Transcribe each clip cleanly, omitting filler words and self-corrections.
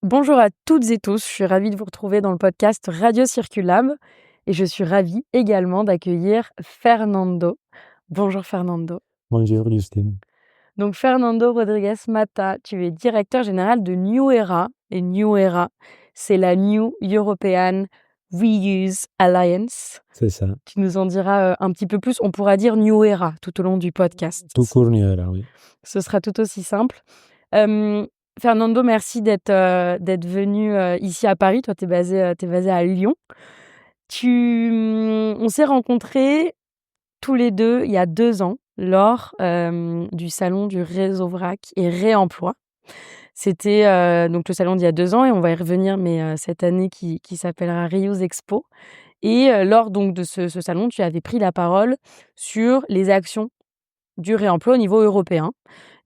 Bonjour à toutes et tous, je suis ravie de vous retrouver dans le podcast Radio Circulab et je suis ravie également d'accueillir Fernando. Bonjour Fernando. Bonjour Justine. Donc Fernando Rodriguez Mata, tu es directeur général de New Era et New Era, c'est la New European Reuse Alliance. C'est ça. Tu nous en diras un petit peu plus, on pourra dire New Era tout au long du podcast. Tout court là, oui. Ce sera tout aussi simple. Fernando, merci d'être venu ici à Paris. Toi, tu es basé à Lyon. On s'est rencontrés tous les deux il y a 2 ans lors du salon du Réseau Vrac et Réemploi. C'était donc le salon d'il y a 2 ans et on va y revenir, mais cette année qui s'appellera Reuse Expo. Et lors donc de ce salon, tu avais pris la parole sur les actions du réemploi au niveau européen.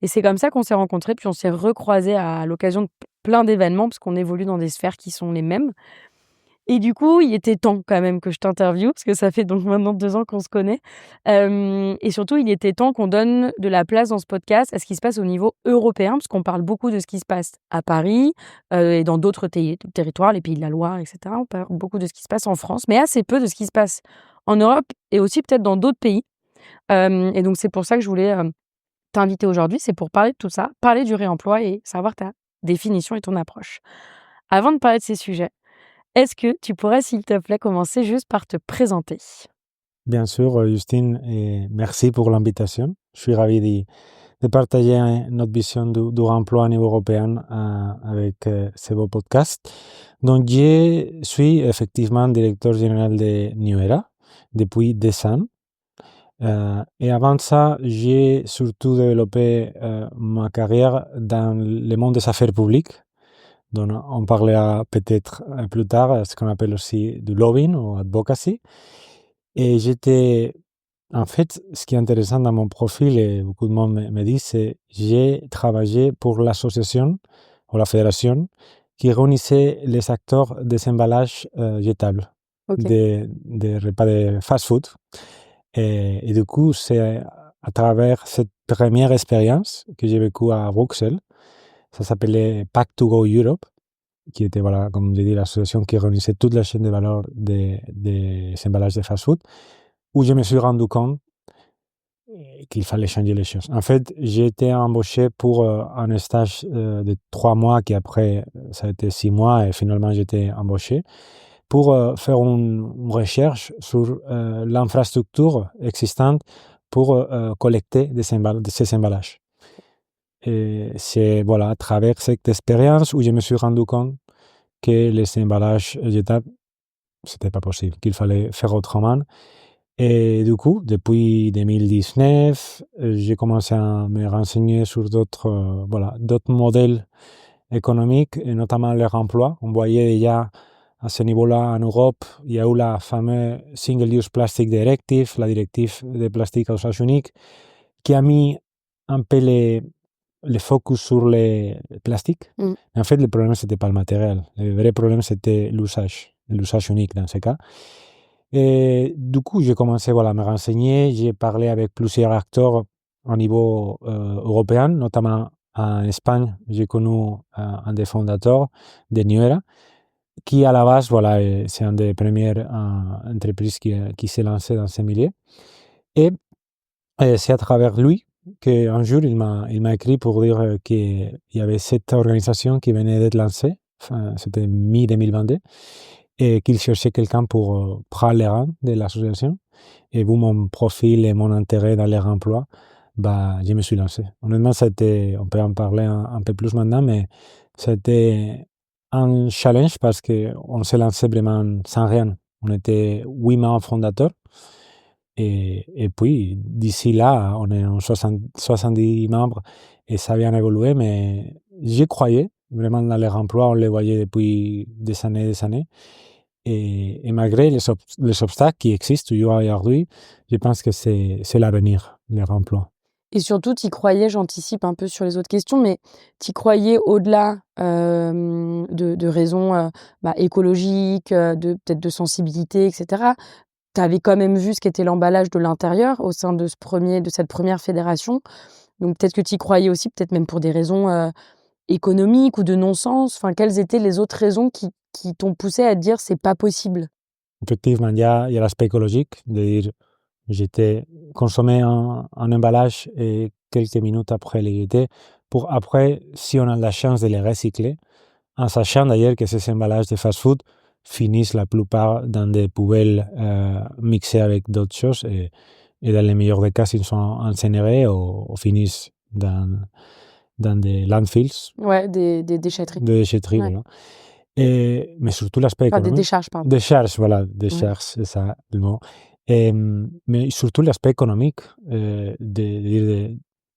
Et c'est comme ça qu'on s'est rencontrés, puis on s'est recroisés à l'occasion de plein d'événements, parce qu'on évolue dans des sphères qui sont les mêmes. Et du coup, il était temps quand même que je t'interviewe, parce que ça fait donc maintenant 2 ans qu'on se connaît. Et surtout, il était temps qu'on donne de la place dans ce podcast à ce qui se passe au niveau européen, parce qu'on parle beaucoup de ce qui se passe à Paris et dans d'autres territoires, les pays de la Loire, etc. On parle beaucoup de ce qui se passe en France, mais assez peu de ce qui se passe en Europe et aussi peut-être dans d'autres pays. Et donc, c'est pour ça que je voulais t'inviter aujourd'hui, c'est pour parler de tout ça, parler du réemploi et savoir ta définition et ton approche. Avant de parler de ces sujets, est-ce que tu pourrais, s'il te plaît, commencer juste par te présenter? Bien sûr, Justine, et merci pour l'invitation. Je suis ravi de partager notre vision du remploi au niveau européen avec ce beau podcast. Donc, je suis effectivement directeur général de New Era depuis 2 ans. Et avant ça, j'ai surtout développé ma carrière dans le monde des affaires publiques. Donc, on parlera peut-être plus tard ce qu'on appelle aussi du lobbying ou advocacy. Et en fait, ce qui est intéressant dans mon profil, et beaucoup de monde me dit, c'est que j'ai travaillé pour l'association ou la fédération qui réunissait les acteurs des emballages jetables, Ok. des repas de fast-food. Et du coup, c'est à travers cette première expérience que j'ai vécue à Bruxelles. Ça s'appelait Pack to Go Europe, qui était, voilà, comme j'ai dit, l'association qui réunissait toute la chaîne de valeur des emballages de fast-food, où je me suis rendu compte qu'il fallait changer les choses. En fait, j'ai été embauché pour un stage de 3 mois, qui après, ça a été 6 mois, et finalement, j'étais embauché pour faire une recherche sur l'infrastructure existante pour collecter ces emballages. Et c'est, voilà, à travers cette expérience où je me suis rendu compte que les emballages jetables, c'était pas possible, qu'il fallait faire autrement. Et du coup, depuis 2019, j'ai commencé à me renseigner sur d'autres modèles économiques, et notamment leur emploi. On voyait déjà à ce niveau-là en Europe, il y a eu la fameuse Single-Use Plastic Directive, la directive de plastique à usage unique, qui a mis un peu le focus sur les plastiques. Mm. Mais en fait, le problème, c'était pas le matériel. Le vrai problème, c'était l'usage unique dans ce cas. Et du coup, j'ai commencé, voilà, à me renseigner. J'ai parlé avec plusieurs acteurs au niveau européen, notamment en Espagne. J'ai connu un des fondateurs de New Era, qui à la base, voilà, c'est une des premières entreprises qui s'est lancée dans ce milieu. Et c'est à travers lui qu'un jour, il m'a écrit pour dire qu'il y avait cette organisation qui venait d'être lancée, enfin, c'était mi-2022, et qu'il cherchait quelqu'un pour prendre les rangs de l'association. Et vu mon profil et mon intérêt dans leur emploi, bah, je me suis lancé. Honnêtement, on peut en parler un peu plus maintenant, mais c'était un challenge parce qu'on s'est lancé vraiment sans rien. On était 8 membres fondateurs. Et puis, d'ici là, on est en 70 membres et ça a bien évolué, mais j'y croyais vraiment dans leur emploi. On les voyait depuis des années. Et malgré les obstacles qui existent toujours aujourd'hui, je pense que c'est l'avenir, leur emploi. Et surtout, tu y croyais, j'anticipe un peu sur les autres questions, mais tu y croyais au-delà de raisons écologiques, peut-être de sensibilité, etc. Tu avais quand même vu ce qu'était l'emballage de l'intérieur au sein de cette première fédération. Donc peut-être que tu y croyais aussi, peut-être même pour des raisons économique ou de non-sens? Enfin, quelles étaient les autres raisons qui t'ont poussé à te dire c'est pas possible? Effectivement, il y a l'aspect écologique, de dire, j'étais consommé un emballage et quelques minutes après les jeter, pour après, si on a la chance de les recycler, en sachant d'ailleurs que ces emballages de fast-food finissent la plupart dans des poubelles mixées avec d'autres choses et dans les meilleurs des cas, ils sont incinérés ou finissent dans des landfills Ouais, des déchetteries. de déchetterie, Ouais. voilà. Mais surtout l'aspect Enfin, des économique. décharges, pardon. Décharge, voilà, Ouais. décharge, c'est ça le mot. Mais surtout l'aspect économique,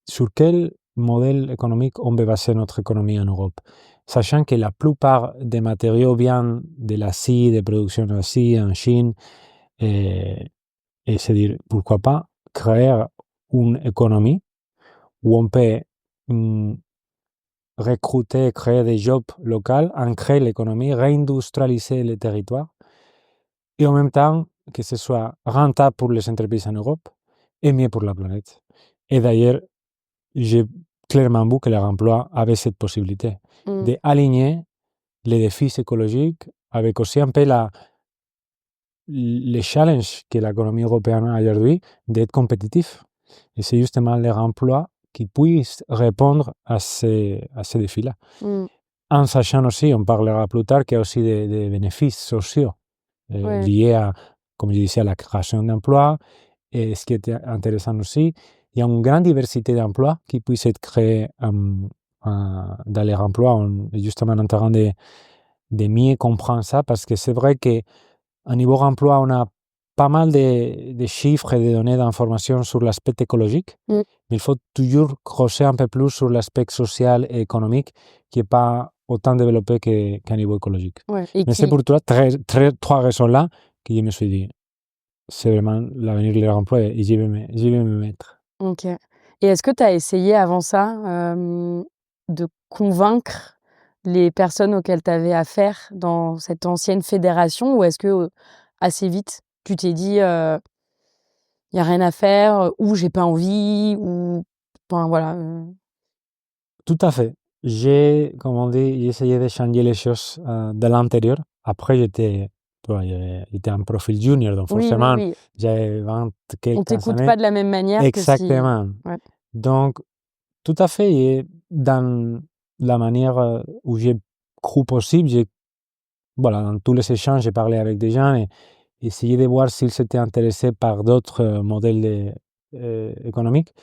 sur quel modèle économique on veut baser notre économie en Europe. Sachant que la plupart des matériaux viennent de l'Asie, de production d'Asie, en Chine, et c'est dire, pourquoi pas créer une économie où on peut recruter, créer des jobs locaux, ancrer l'économie, réindustrialiser le territoire, et en même temps que ce soit rentable pour les entreprises en Europe et mieux pour la planète. Et d'ailleurs, j'ai clairement vu que leur emploi avait cette possibilité d'aligner les défis écologiques avec aussi un peu les challenges que l'économie européenne a aujourd'hui d'être compétitif. Et c'est justement leur emploi qui puisse répondre à ces défis-là. En sachant aussi, on parlera plus tard, qu'il y a aussi des bénéfices sociaux liés à, comme je disais, à la création d'emplois. Et ce qui est intéressant aussi, il y a une grande diversité d'emplois qui puissent être créés dans les emplois. On est justement en train de mieux comprendre ça parce que c'est vrai qu'à niveau emploi, on a pas mal de chiffres et de données d'informations sur l'aspect écologique, mais il faut toujours creuser un peu plus sur l'aspect social et économique qui n'est pas autant développé qu'à niveau écologique. Ouais. Mais c'est pour toi, trois raisons-là que je me suis dit, c'est vraiment l'avenir de l'emploi et j'y vais me mettre. Ok. Et est-ce que tu as essayé avant ça de convaincre les personnes auxquelles tu avais affaire dans cette ancienne fédération ou est-ce que assez vite tu t'es dit il n'y a rien à faire ou j'ai pas envie ou enfin voilà. Tout à fait. J'ai essayé de changer les choses de l'intérieur. Après, j'étais un profil junior, donc Oui, forcément, oui. j'avais 20 On quelques t'écoute années. pas de la même manière que si. Exactement. Ouais. Donc, tout à fait. Et dans la manière où j'ai cru possible, voilà, dans tous les échanges, j'ai parlé avec des gens et essayé de voir s'ils s'étaient intéressés par d'autres modèles économiques.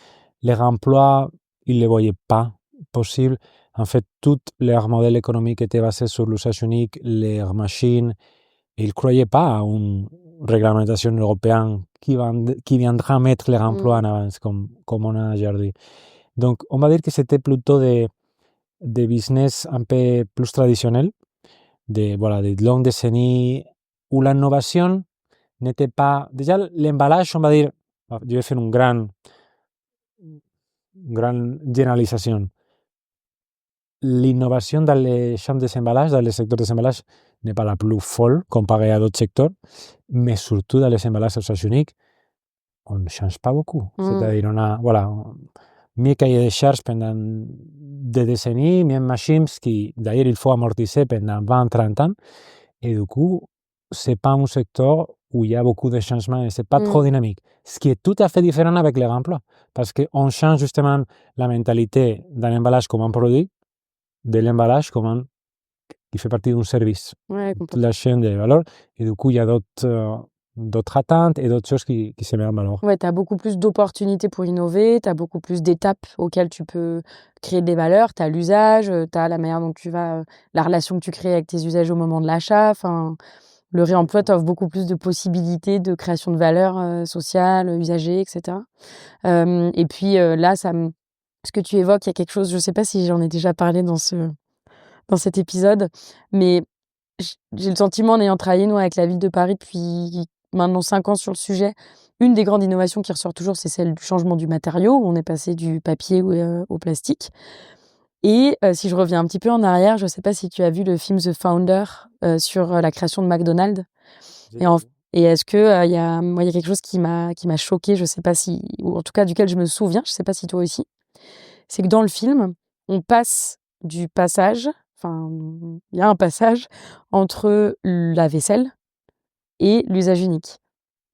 Les emplois, ils ne les voyaient pas possibles. En fait, tout leur modèle économique était basé sur l'usage unique, leurs machines. Et ils ne croyaient pas à une réglementation européenne qui viendra mettre leur emploi en avance, comme on a aujourd'hui. Donc, on va dire que c'était plutôt des business un peu plus traditionnels, voilà, de longues décennies, où l'innovation n'était pas... Déjà, l'emballage, on va dire, je vais faire une grande généralisation. L'innovation dans les champs des emballages, dans le secteur des emballages, n'est pas la plus folle comparée à d'autres secteurs, mais surtout dans les emballages à usage unique, on ne change pas beaucoup. C'est-à-dire, on a, voilà, mieux cahier de charges pendant des décennies, mieux machines qui, d'ailleurs, il faut amortir pendant 20-30 ans. Et du coup, ce n'est pas un secteur où il y a beaucoup de changements et ce n'est pas trop dynamique. Ce qui est tout à fait différent avec les emplois. Parce qu'on change justement la mentalité d'un emballage comme un produit, de l'emballage comme qui fait partie d'un service. Ouais, La chaîne de valeur. Et du coup, il y a d'autres attentes et d'autres choses qui se mettent en valeur. Ouais, tu as beaucoup plus d'opportunités pour innover, tu as beaucoup plus d'étapes auxquelles tu peux créer des valeurs, tu as l'usage, tu as la manière dont tu vas, la relation que tu crées avec tes usagers au moment de l'achat. Enfin, le réemploi t'offre beaucoup plus de possibilités de création de valeurs sociales, usagers, etc. Et puis là, ce que tu évoques, il y a quelque chose, je ne sais pas si j'en ai déjà parlé dans cet épisode, mais j'ai le sentiment, en ayant travaillé, nous, avec la ville de Paris depuis maintenant 5 ans sur le sujet, une des grandes innovations qui ressort toujours, c'est celle du changement du matériau, où on est passé du papier au plastique. Et si je reviens un petit peu en arrière, je ne sais pas si tu as vu le film The Founder sur la création de McDonald's. Et est-ce que il y a quelque chose qui m'a choquée, je sais pas si, ou en tout cas duquel je me souviens, je sais pas si toi aussi, c'est que dans le film, on passe du passage, enfin, il y a un passage entre la vaisselle et l'usage unique.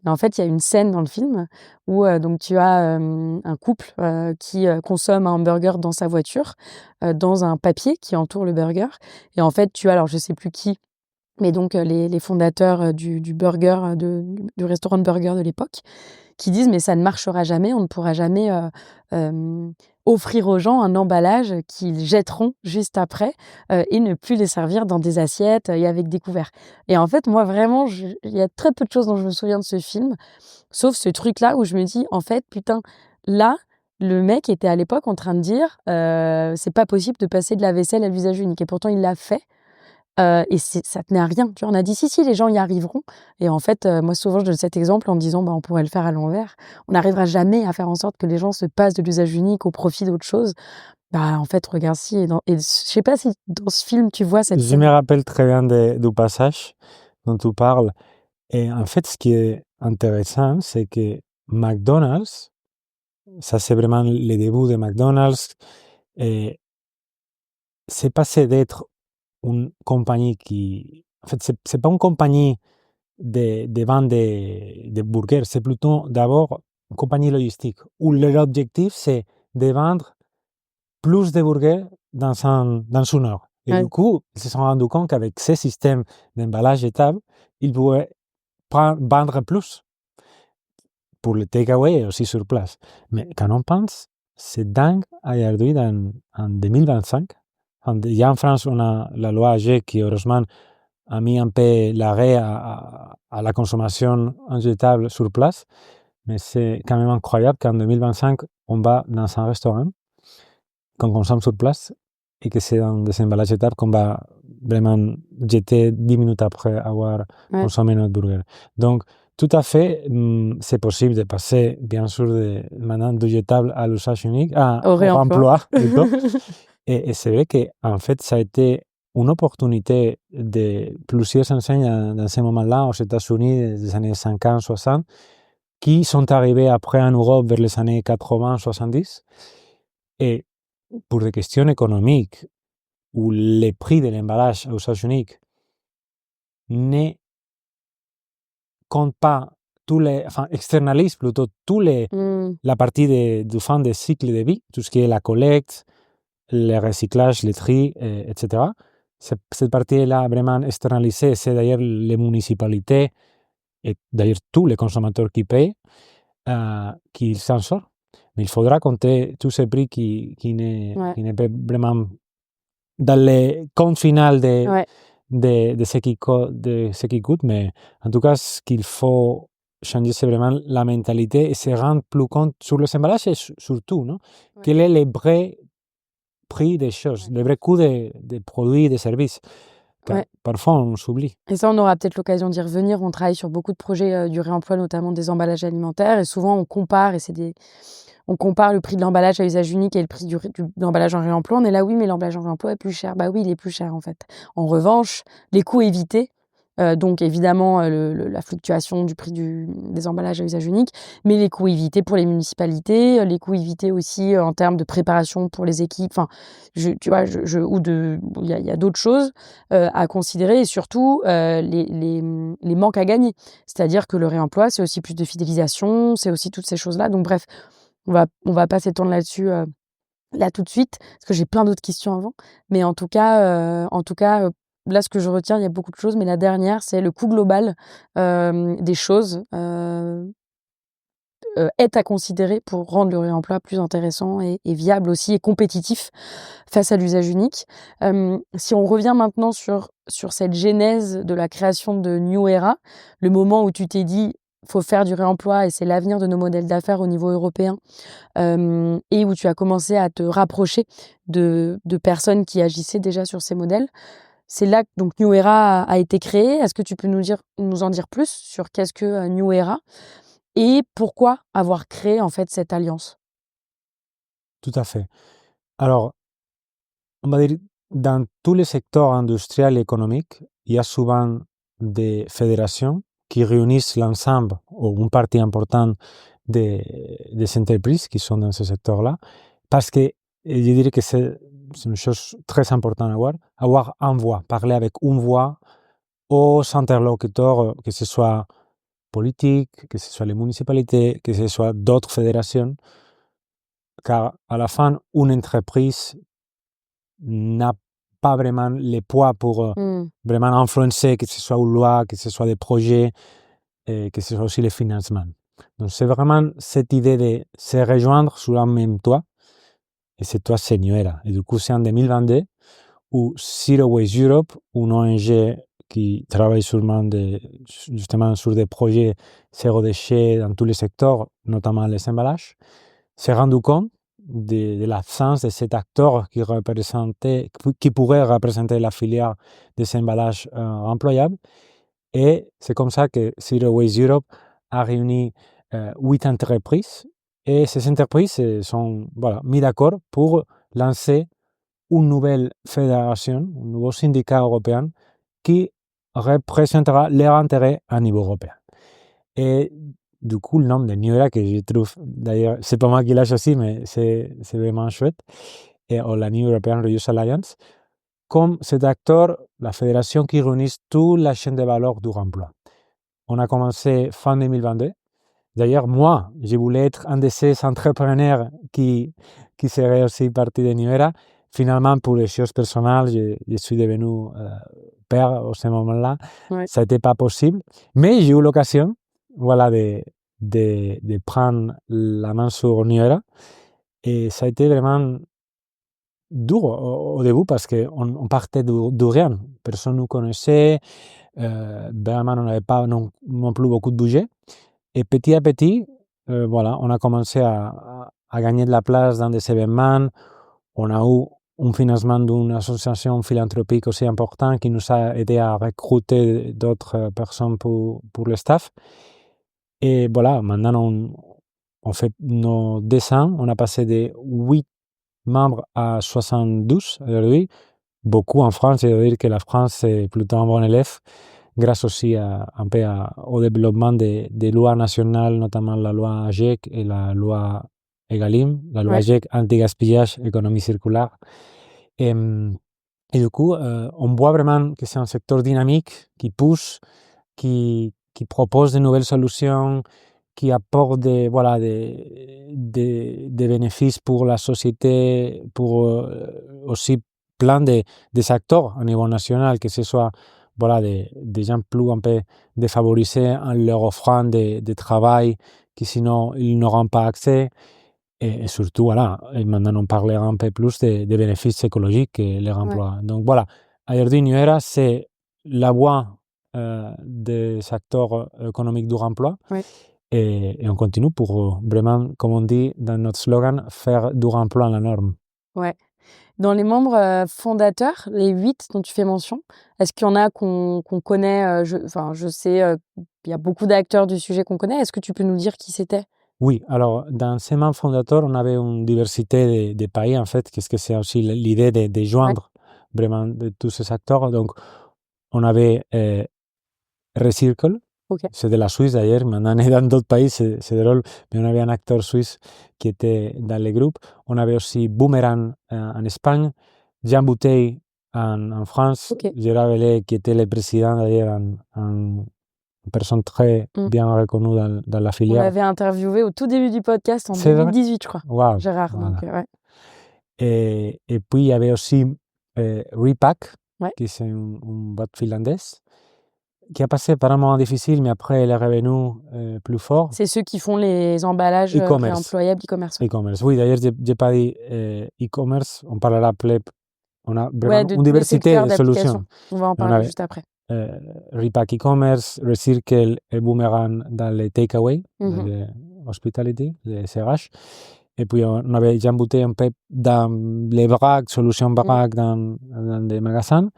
Et en fait, il y a une scène dans le film où donc tu as un couple qui consomme un burger dans sa voiture, dans un papier qui entoure le burger. Et en fait, tu as, alors je sais plus qui, mais donc les fondateurs du burger, du restaurant de burger de l'époque, qui disent mais ça ne marchera jamais, on ne pourra jamais offrir aux gens un emballage qu'ils jetteront juste après et ne plus les servir dans des assiettes et avec des couverts. Et en fait, moi vraiment, il y a très peu de choses dont je me souviens de ce film, sauf ce truc-là où je me dis en fait, putain, là, le mec était à l'époque en train de dire c'est pas possible de passer de la vaisselle à l'usage unique. Et pourtant, il l'a fait. Et ça tenait à rien. Tu vois, on a dit si, les gens y arriveront. Et en fait, moi, souvent, je donne cet exemple en me disant, bah, on pourrait le faire à l'envers. On n'arrivera jamais à faire en sorte que les gens se passent de l'usage unique au profit d'autre chose. Bah, en fait, regarde si. Et je sais pas si dans ce film, tu vois cette Je me scène. rappelle très bien du passage dont tu parles. Et en fait, ce qui est intéressant, c'est que McDonald's, ça c'est vraiment le début de McDonald's, et c'est passé d'être une compagnie qui... En fait, c'est pas une compagnie de vente de burgers, c'est plutôt d'abord une compagnie logistique où leur objectif, c'est de vendre plus de burgers dans une heure. Et Ouais, du coup, ils se sont rendus compte qu'avec ces systèmes d'emballage étable, ils pouvaient vendre plus pour le takeaway et aussi sur place. Mais quand on pense, c'est dingue aujourd'hui en 2025. Déjà en France, on a la loi AG qui, heureusement, a mis un peu l'arrêt à la consommation en jetable sur place. Mais c'est quand même incroyable qu'en 2025, on va dans un restaurant qu'on consomme sur place et que c'est dans des emballages jetables qu'on va vraiment jeter 10 minutes après avoir ouais, consommé notre burger. Donc, tout à fait, c'est possible de passer, bien sûr, maintenant du jetable à l'usage unique, au au réemploi. remploi plutôt. Et c'est vrai qu'en fait, ça a été une opportunité de plusieurs enseignes dans ce moment-là aux États-Unis des années 50, 60, qui sont arrivés après en Europe vers les années 80, 70. Et pour des questions économiques, où le prix de l'emballage à usage unique ne compte pas enfin, externalise plutôt la partie du fin de cycle de vie, tout ce qui est la collecte, le recyclage, le tri, etc. Cette partie-là vraiment externalisée, c'est d'ailleurs les municipalités et d'ailleurs tous les consommateurs qui payent, qui s'en sortent. Mais il faudra compter tous ces prix qui Ouais, n'est pas vraiment dans le compte final ouais. de ce qui coûte, mais en tout cas, ce qu'il faut changer, c'est vraiment la mentalité et se rendre plus compte sur les emballages et surtout, non? Ouais. Quel est le vrai prix des choses, le vrai coût des produits et des services, car Ouais. parfois on s'oublie. Et ça, on aura peut-être l'occasion d'y revenir. On travaille sur beaucoup de projets du réemploi, notamment des emballages alimentaires. Et souvent, on compare, on compare le prix de l'emballage à usage unique et le prix de l'emballage en réemploi. On est là, oui, mais l'emballage en réemploi est plus cher. Bah oui, il est plus cher, en fait. En revanche, les coûts évités, donc évidemment, la fluctuation du prix des emballages à usage unique, mais les coûts évités pour les municipalités, les coûts évités aussi en termes de préparation pour les équipes. Enfin, tu vois, il y a d'autres choses à considérer et surtout les manques à gagner. C'est-à-dire que le réemploi, c'est aussi plus de fidélisation, c'est aussi toutes ces choses-là. Donc bref, on va pas s'étendre là-dessus là tout de suite, parce que j'ai plein d'autres questions avant. Mais en tout cas, là, ce que je retiens, il y a beaucoup de choses, mais la dernière, c'est le coût global des choses est à considérer pour rendre le réemploi plus intéressant et viable aussi et compétitif face à l'usage unique. Si on revient maintenant sur cette genèse de la création de New Era, le moment où tu t'es dit faut faire du réemploi et c'est l'avenir de nos modèles d'affaires au niveau européen, et où tu as commencé à te rapprocher de personnes qui agissaient déjà sur ces modèles. C'est là que donc New Era a été créé. Est-ce que tu peux nous en dire plus sur qu'est-ce que New Era et pourquoi avoir créé en fait cette alliance? Tout à fait. Alors, on va dire, dans tous les secteurs industriels et économiques, il y a souvent des fédérations qui réunissent l'ensemble ou une partie importante des entreprises qui sont dans ce secteur-là, parce que je dirais que c'est c'est une chose très importante à avoir une voix, parler avec une voix aux interlocuteurs, que ce soit politique, que ce soit les municipalités, que ce soit d'autres fédérations, car à la fin, une entreprise n'a pas vraiment le poids pour vraiment influencer, que ce soit une loi, que ce soit des projets, et que ce soit aussi le financement. Donc c'est vraiment cette idée de se rejoindre sous un même toit, et ce toit c'est Nuera. Et du coup c'est en 2022 où Zero Waste Europe, une ONG qui travaille justement sur des projets zéro déchet dans tous les secteurs, notamment les emballages, s'est rendu compte de l'absence de cet acteur qui pourrait représenter la filière des emballages employables. Et c'est comme ça que Zero Waste Europe a réuni 8 entreprises. Et ces entreprises se sont mis d'accord pour lancer une nouvelle fédération, un nouveau syndicat européen qui représentera leurs intérêts à niveau européen. Et du coup, le nom de Nuera, que je trouve, d'ailleurs, c'est pas moi qui l'ai choisi, mais c'est vraiment chouette, et la New European Reuse Alliance, comme cet acteur, la fédération qui réunit toute la chaîne de valeur du remploi. On a commencé fin 2022. D'ailleurs, moi, je voulais être un de ces entrepreneurs qui serait aussi partie de Nuera. Finalement, pour les choses personnelles, je suis devenu père à ce moment-là. Ouais. Ça n'était pas possible. Mais j'ai eu l'occasion de prendre la main sur Nuera. Et ça a été vraiment dur au début parce qu'on partait de rien. Personne ne nous connaissait. Vraiment, on n'avait pas non plus beaucoup de budget. Et petit à petit, on a commencé à gagner de la place dans des événements. On a eu un financement d'une association philanthropique aussi important qui nous a aidé à recruter d'autres personnes pour le staff. Et voilà, maintenant, on fait nos 2 ans. On a passé de 8 membres à 72 aujourd'hui. Beaucoup en France. Je veux dire que la France, c'est plutôt un bon élève, grâce aussi un peu au développement des lois nationales, notamment la loi AGEC et la loi EGalim, la loi AGEC, anti-gaspillage, économie circulaire. Et du coup, on voit vraiment que c'est un secteur dynamique qui pousse, qui propose de nouvelles solutions, qui apporte des bénéfices pour la société, pour aussi plein des acteurs au niveau national, que ce soit des gens plus un peu défavorisés en leur offrant des travail qui sinon ils n'auront pas accès. Et surtout, et maintenant on parlera un peu plus des bénéfices écologiques que les emplois. Donc aujourd'hui, Nuera, c'est la voie des acteurs économiques du remploi. Et on continue pour vraiment, comme on dit dans notre slogan, faire du remploi la norme. Ouais. Dans les membres fondateurs, les 8 dont tu fais mention, est-ce qu'il y en a qu'on connaît? Je sais, il y a beaucoup d'acteurs du sujet qu'on connaît. Est-ce que tu peux nous dire qui c'était? Oui, alors dans ces membres fondateurs, on avait une diversité de pays, en fait, qu'est-ce que c'est aussi l'idée de joindre vraiment de tous ces acteurs. Donc, on avait Recircle, c'est de la Suisse d'ailleurs, maintenant on est dans d'autres pays, c'est drôle, mais on avait un acteur suisse qui était dans le groupe. On avait aussi Boomerang en Espagne, Jean Bouteille en France, Gérard Vellet qui était le président d'ailleurs, une personne très bien reconnue dans la filière. On l'avait interviewé au tout début du podcast en 2018, je crois. Wow, Gérard. voilà. Donc, Et puis il y avait aussi Repack, qui c'est une boîte finlandaise, qui a passé par un moment difficile, mais après elle est revenue plus fort. C'est ceux qui font les emballages réemployables e-commerce. E-commerce, oui, d'ailleurs, je n'ai pas dit e-commerce, on parlera après. On a vraiment une diversité de solutions. On va en parler juste après. Repack e-commerce, Recircle et Boomerang dans les takeaway, les hospitality, les CRH. Et puis on avait Jean Bouteille un peu dans les vracs, solutions vracs dans des magasins.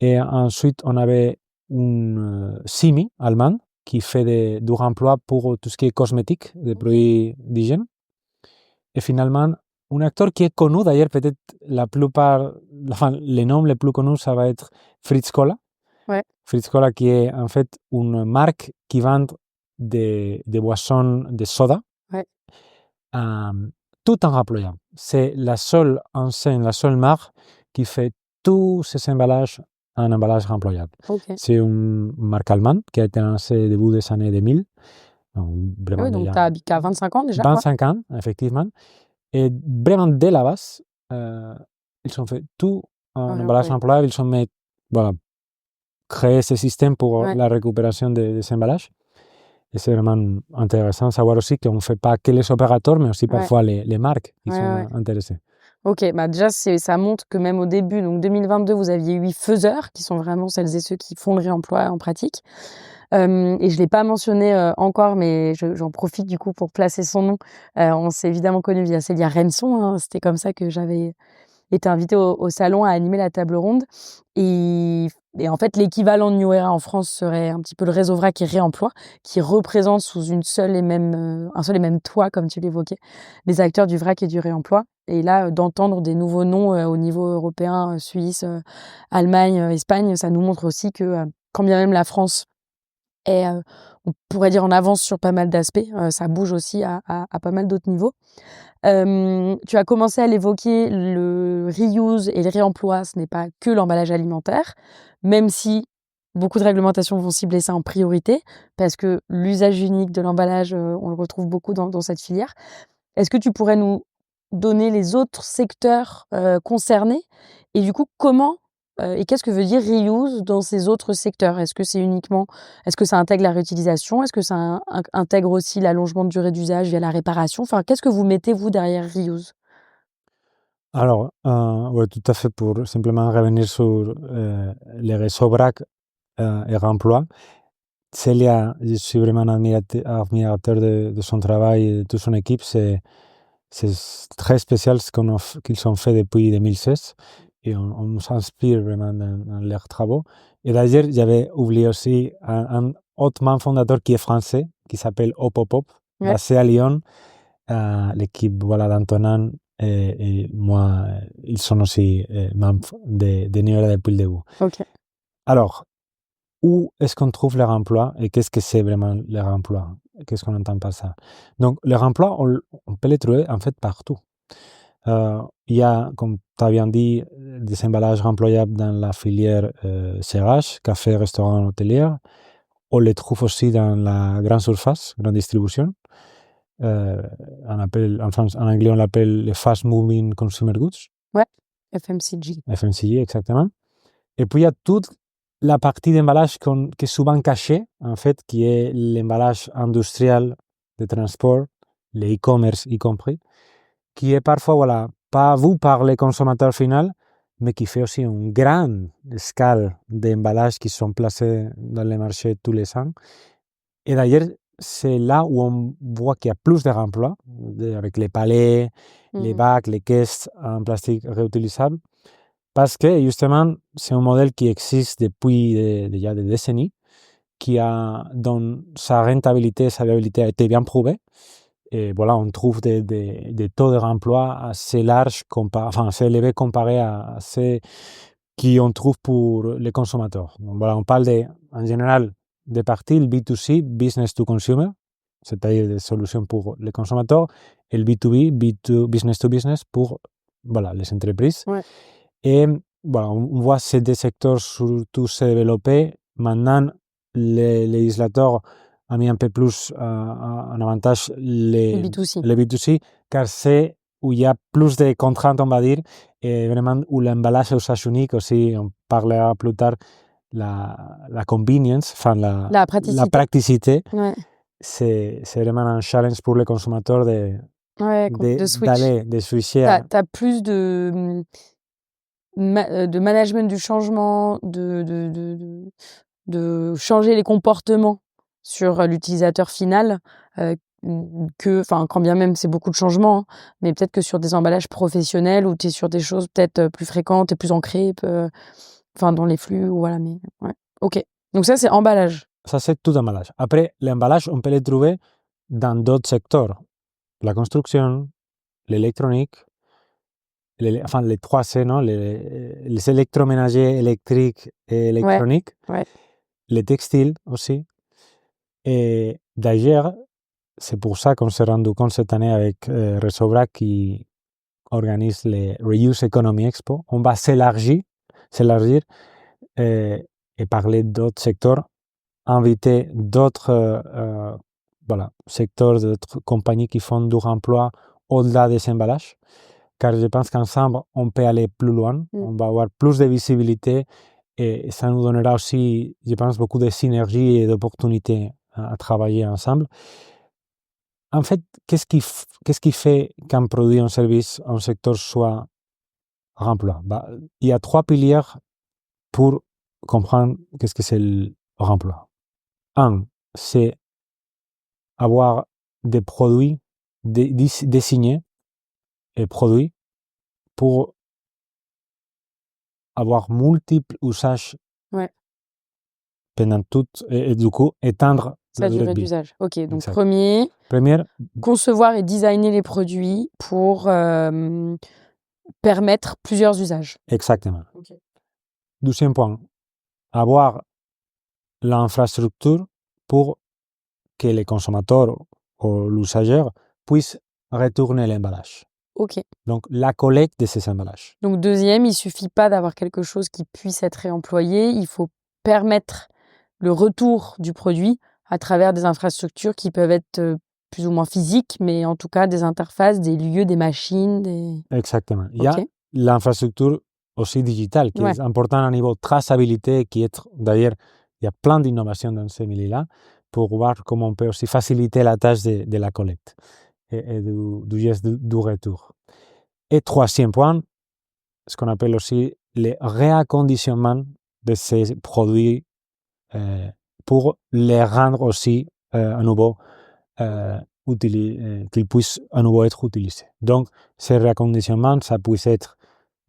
Et ensuite, on avait une Simi allemand qui fait du remploi pour tout ce qui est cosmétique, des produits d'hygiène. Et finalement, un acteur qui est connu, d'ailleurs, peut-être la plupart, les noms les plus connus, ça va être Fritz Cola. Fritz Cola, qui est en fait une marque qui vend des boissons de soda. tout en remployable. C'est la seule enseigne, la seule marque qui fait tous ces emballages en emballage remployable. Ok. C'est une marque allemande qui a été lancée début des années 2000. Donc, vraiment Oui, donc déjà tu as 25 ans déjà. Ouais. 25 ans, effectivement. Et vraiment, dès la base, ils ont fait tout en Ouais, emballage ouais. remployable. Ils ont voilà, créé ce système pour Ouais. la récupération des emballages. Et c'est vraiment intéressant de savoir aussi qu'on ne fait pas que les opérateurs, mais aussi Ouais. parfois les marques qui Ouais, sont ouais. intéressées. Ok, bah déjà, ça montre que même au début, donc 2022, vous aviez 8 faiseurs, qui sont vraiment celles et ceux qui font le réemploi en pratique. Et je ne l'ai pas mentionné encore, mais j'en profite du coup pour placer son nom. On s'est évidemment connus via Célia Renson, hein. C'était comme ça que j'avais été invitée au salon à animer la table ronde. Et en fait, l'équivalent de New Era en France serait un petit peu le réseau VRAC et Réemploi, qui représente sous un seul et même toit, comme tu l'évoquais, les acteurs du VRAC et du réemploi. Et là, d'entendre des nouveaux noms au niveau européen, Suisse, Allemagne, Espagne, ça nous montre aussi que quand bien même la France est, on pourrait dire, en avance sur pas mal d'aspects, ça bouge aussi à pas mal d'autres niveaux. Tu as commencé à l'évoquer, le reuse et le réemploi, ce n'est pas que l'emballage alimentaire, même si beaucoup de réglementations vont cibler ça en priorité, parce que l'usage unique de l'emballage, on le retrouve beaucoup dans cette filière. Est-ce que tu pourrais nous donner les autres secteurs concernés et du coup comment et qu'est-ce que veut dire reuse dans ces autres secteurs? Est-ce que ça intègre la réutilisation? Est-ce que ça intègre aussi l'allongement de durée d'usage via la réparation? Enfin, qu'est-ce que vous mettez vous derrière reuse? Alors, ouais, tout à fait, pour simplement revenir sur les réseaux BRAC et remploi. Célia, je suis vraiment admirateur de son travail et de toute son équipe. C'est très spécial ce qu'ils ont fait depuis 2016 et on s'inspire vraiment dans leurs travaux. Et d'ailleurs, j'avais oublié aussi un autre membre fondateur qui est français, qui s'appelle Opopop, Ouais. basé à Lyon. L'équipe voilà, d'Antonin et moi, ils sont aussi membres de New Era depuis le début. Ok. Alors, où est-ce qu'on trouve leur emploi et qu'est-ce que c'est vraiment leur emploi? Qu'est-ce qu'on entend par ça? Donc, leur emploi, on peut les trouver en fait partout. Il y a, comme tu as bien dit, des emballages remployables dans la filière CRH, café, restaurant, hôtelier. On les trouve aussi dans la grande surface, grande distribution. En anglais, on l'appelle les Fast Moving Consumer Goods. Ouais. FMCG. FMCG, exactement. Et puis, il y a toute la partie d'emballage qui est souvent cachée, en fait, qui est l'emballage industriel de transport, les e-commerce y compris, qui est parfois, voilà, pas vu par les consommateurs finaux, mais qui fait aussi une grande escale d'emballages qui sont placés dans les marchés tous les ans. Et d'ailleurs, c'est là où on voit qu'il y a plus de réemploi, avec les palets, les bacs, les caisses en plastique réutilisable, parce que justement, c'est un modèle qui existe depuis déjà des décennies, dont sa rentabilité, sa viabilité a été bien prouvée. Et voilà, on trouve des taux de réemploi assez larges, assez élevés comparés à ceux qu'on trouve pour les consommateurs. Donc voilà, on parle en général des parties, le B2C, business to consumer, c'est-à-dire des solutions pour les consommateurs, et le B2B, business to business, pour voilà, les entreprises. Ouais. Et voilà, on voit ces deux secteurs surtout se développer. Maintenant, les législateurs ont mis un peu plus en avantage Les B2C. les B2C, car c'est où il y a plus de contraintes, on va dire, et vraiment où l'emballage à usage unique aussi, on parlera plus tard, la convenience, enfin La la praticité. praticité, Ouais. c'est vraiment un challenge pour les consommateurs Ouais, de switch. de switcher T'as plus de management du changement, de changer les comportements sur l'utilisateur final, quand bien même c'est beaucoup de changements, hein, mais peut-être que sur des emballages professionnels où tu es sur des choses peut-être plus fréquentes et plus ancrées, dans les flux, voilà, mais ouais. Ok. Donc ça, c'est emballage. Ça, c'est tout emballage. Après, l'emballage, on peut le trouver dans d'autres secteurs. La construction, l'électronique, les 3 C, non? Les électroménagers électriques et Ouais, électroniques, ouais. les textiles aussi. Et d'ailleurs, c'est pour ça qu'on s'est rendu compte cette année avec Resobra qui organise les Reuse Economy Expo. On va s'élargir et parler d'autres secteurs, inviter d'autres secteurs, d'autres compagnies qui font du remploi au-delà des emballages, car je pense qu'ensemble, on peut aller plus loin, on va avoir plus de visibilité et ça nous donnera aussi, je pense, beaucoup de synergie et d'opportunités à travailler ensemble. En fait, qu'est-ce qui fait qu'un produit, un service, un secteur soit remploi? Il y a 3 piliers pour comprendre qu'est-ce que c'est le remploi. Un, c'est avoir des produits désignés et produits pour avoir multiples usages pendant tout, et du coup, étendre la durée vie. d'usage. Ok, donc Exact. Première, concevoir et designer les produits pour permettre plusieurs usages. Exactement. Okay. Deuxième point, avoir l'infrastructure pour que les consommateurs ou l'usager puissent retourner l'emballage. Ok. Donc, la collecte de ces emballages. Donc, deuxième, il ne suffit pas d'avoir quelque chose qui puisse être réemployé. Il faut permettre le retour du produit à travers des infrastructures qui peuvent être plus ou moins physiques, mais en tout cas des interfaces, des lieux, des machines. Exactement. Il y a l'infrastructure aussi digitale qui est importante à niveau de traçabilité, qui est d'ailleurs, il y a plein d'innovations dans ce milieu-là pour voir comment on peut aussi faciliter la tâche de la collecte et du geste du retour. Et troisième point, ce qu'on appelle aussi le réacconditionnement de ces produits pour les rendre aussi à nouveau qu'ils puissent à nouveau être utilisés. Donc, ce réacconditionnement, ça peut être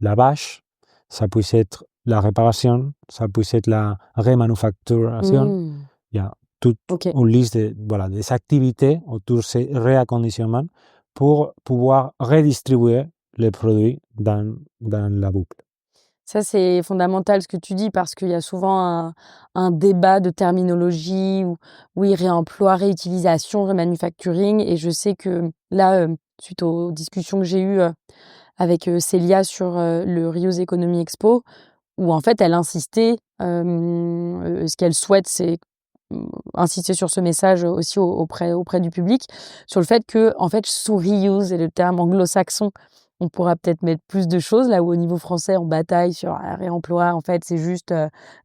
lavage, ça peut être la réparation, ça peut être la remanufacturation. Il y a toute une liste des activités autour de ce réacconditionnement pour pouvoir redistribuer les produits dans la boucle. Ça, c'est fondamental ce que tu dis parce qu'il y a souvent un débat de terminologie ou oui, réemploi, réutilisation, remanufacturing. Et je sais que là, suite aux discussions que j'ai eues avec Célia sur le Reuse Economy Expo, où en fait, elle insistait, ce qu'elle souhaite, c'est insister sur ce message aussi auprès du public, sur le fait que, en fait, sous reuse et le terme anglo-saxon, on pourra peut-être mettre plus de choses, là où au niveau français, on bataille sur un réemploi. En fait, c'est juste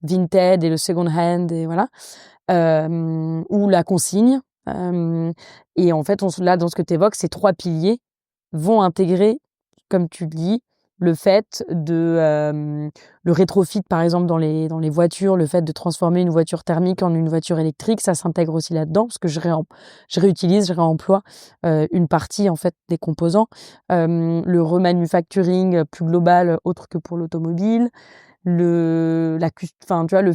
Vinted et le second hand, et voilà. Ou la consigne. Et en fait, là, dans ce que tu évoques, ces 3 piliers vont intégrer, comme tu dis, le fait de le rétrofit, par exemple, dans les voitures, le fait de transformer une voiture thermique en une voiture électrique, ça s'intègre aussi là-dedans, parce que je réutilise, je réemploie une partie, en fait, des composants. Le remanufacturing plus global, autre que pour l'automobile. Le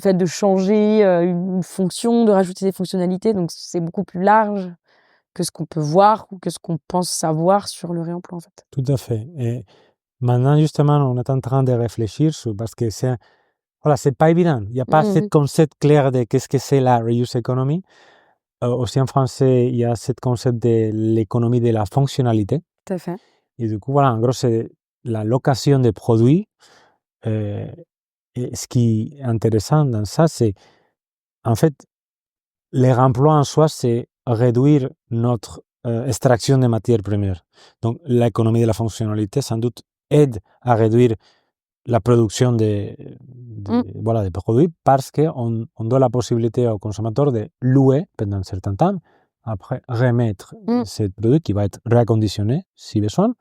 fait de changer une fonction, de rajouter des fonctionnalités, donc c'est beaucoup plus large que ce qu'on peut voir ou que ce qu'on pense savoir sur le réemploi, en fait. Tout à fait. Et maintenant, justement, on est en train de réfléchir parce que c'est pas évident. Il n'y a pas ce concept clair de qu'est-ce que c'est la reuse economy. Aussi en français, il y a ce concept de l'économie de la fonctionnalité. Tout à fait. Et du coup, en gros, c'est la location des produits. Et ce qui est intéressant dans ça, c'est en fait, les remplois en soi, c'est réduire notre extraction des matières premières. Donc, l'économie de la fonctionnalité, sans doute, aide à réduire la production des produits parce qu'on donne la possibilité au consommateur de louer pendant un certain temps, après remettre ce produit qui va être reconditionné si besoin,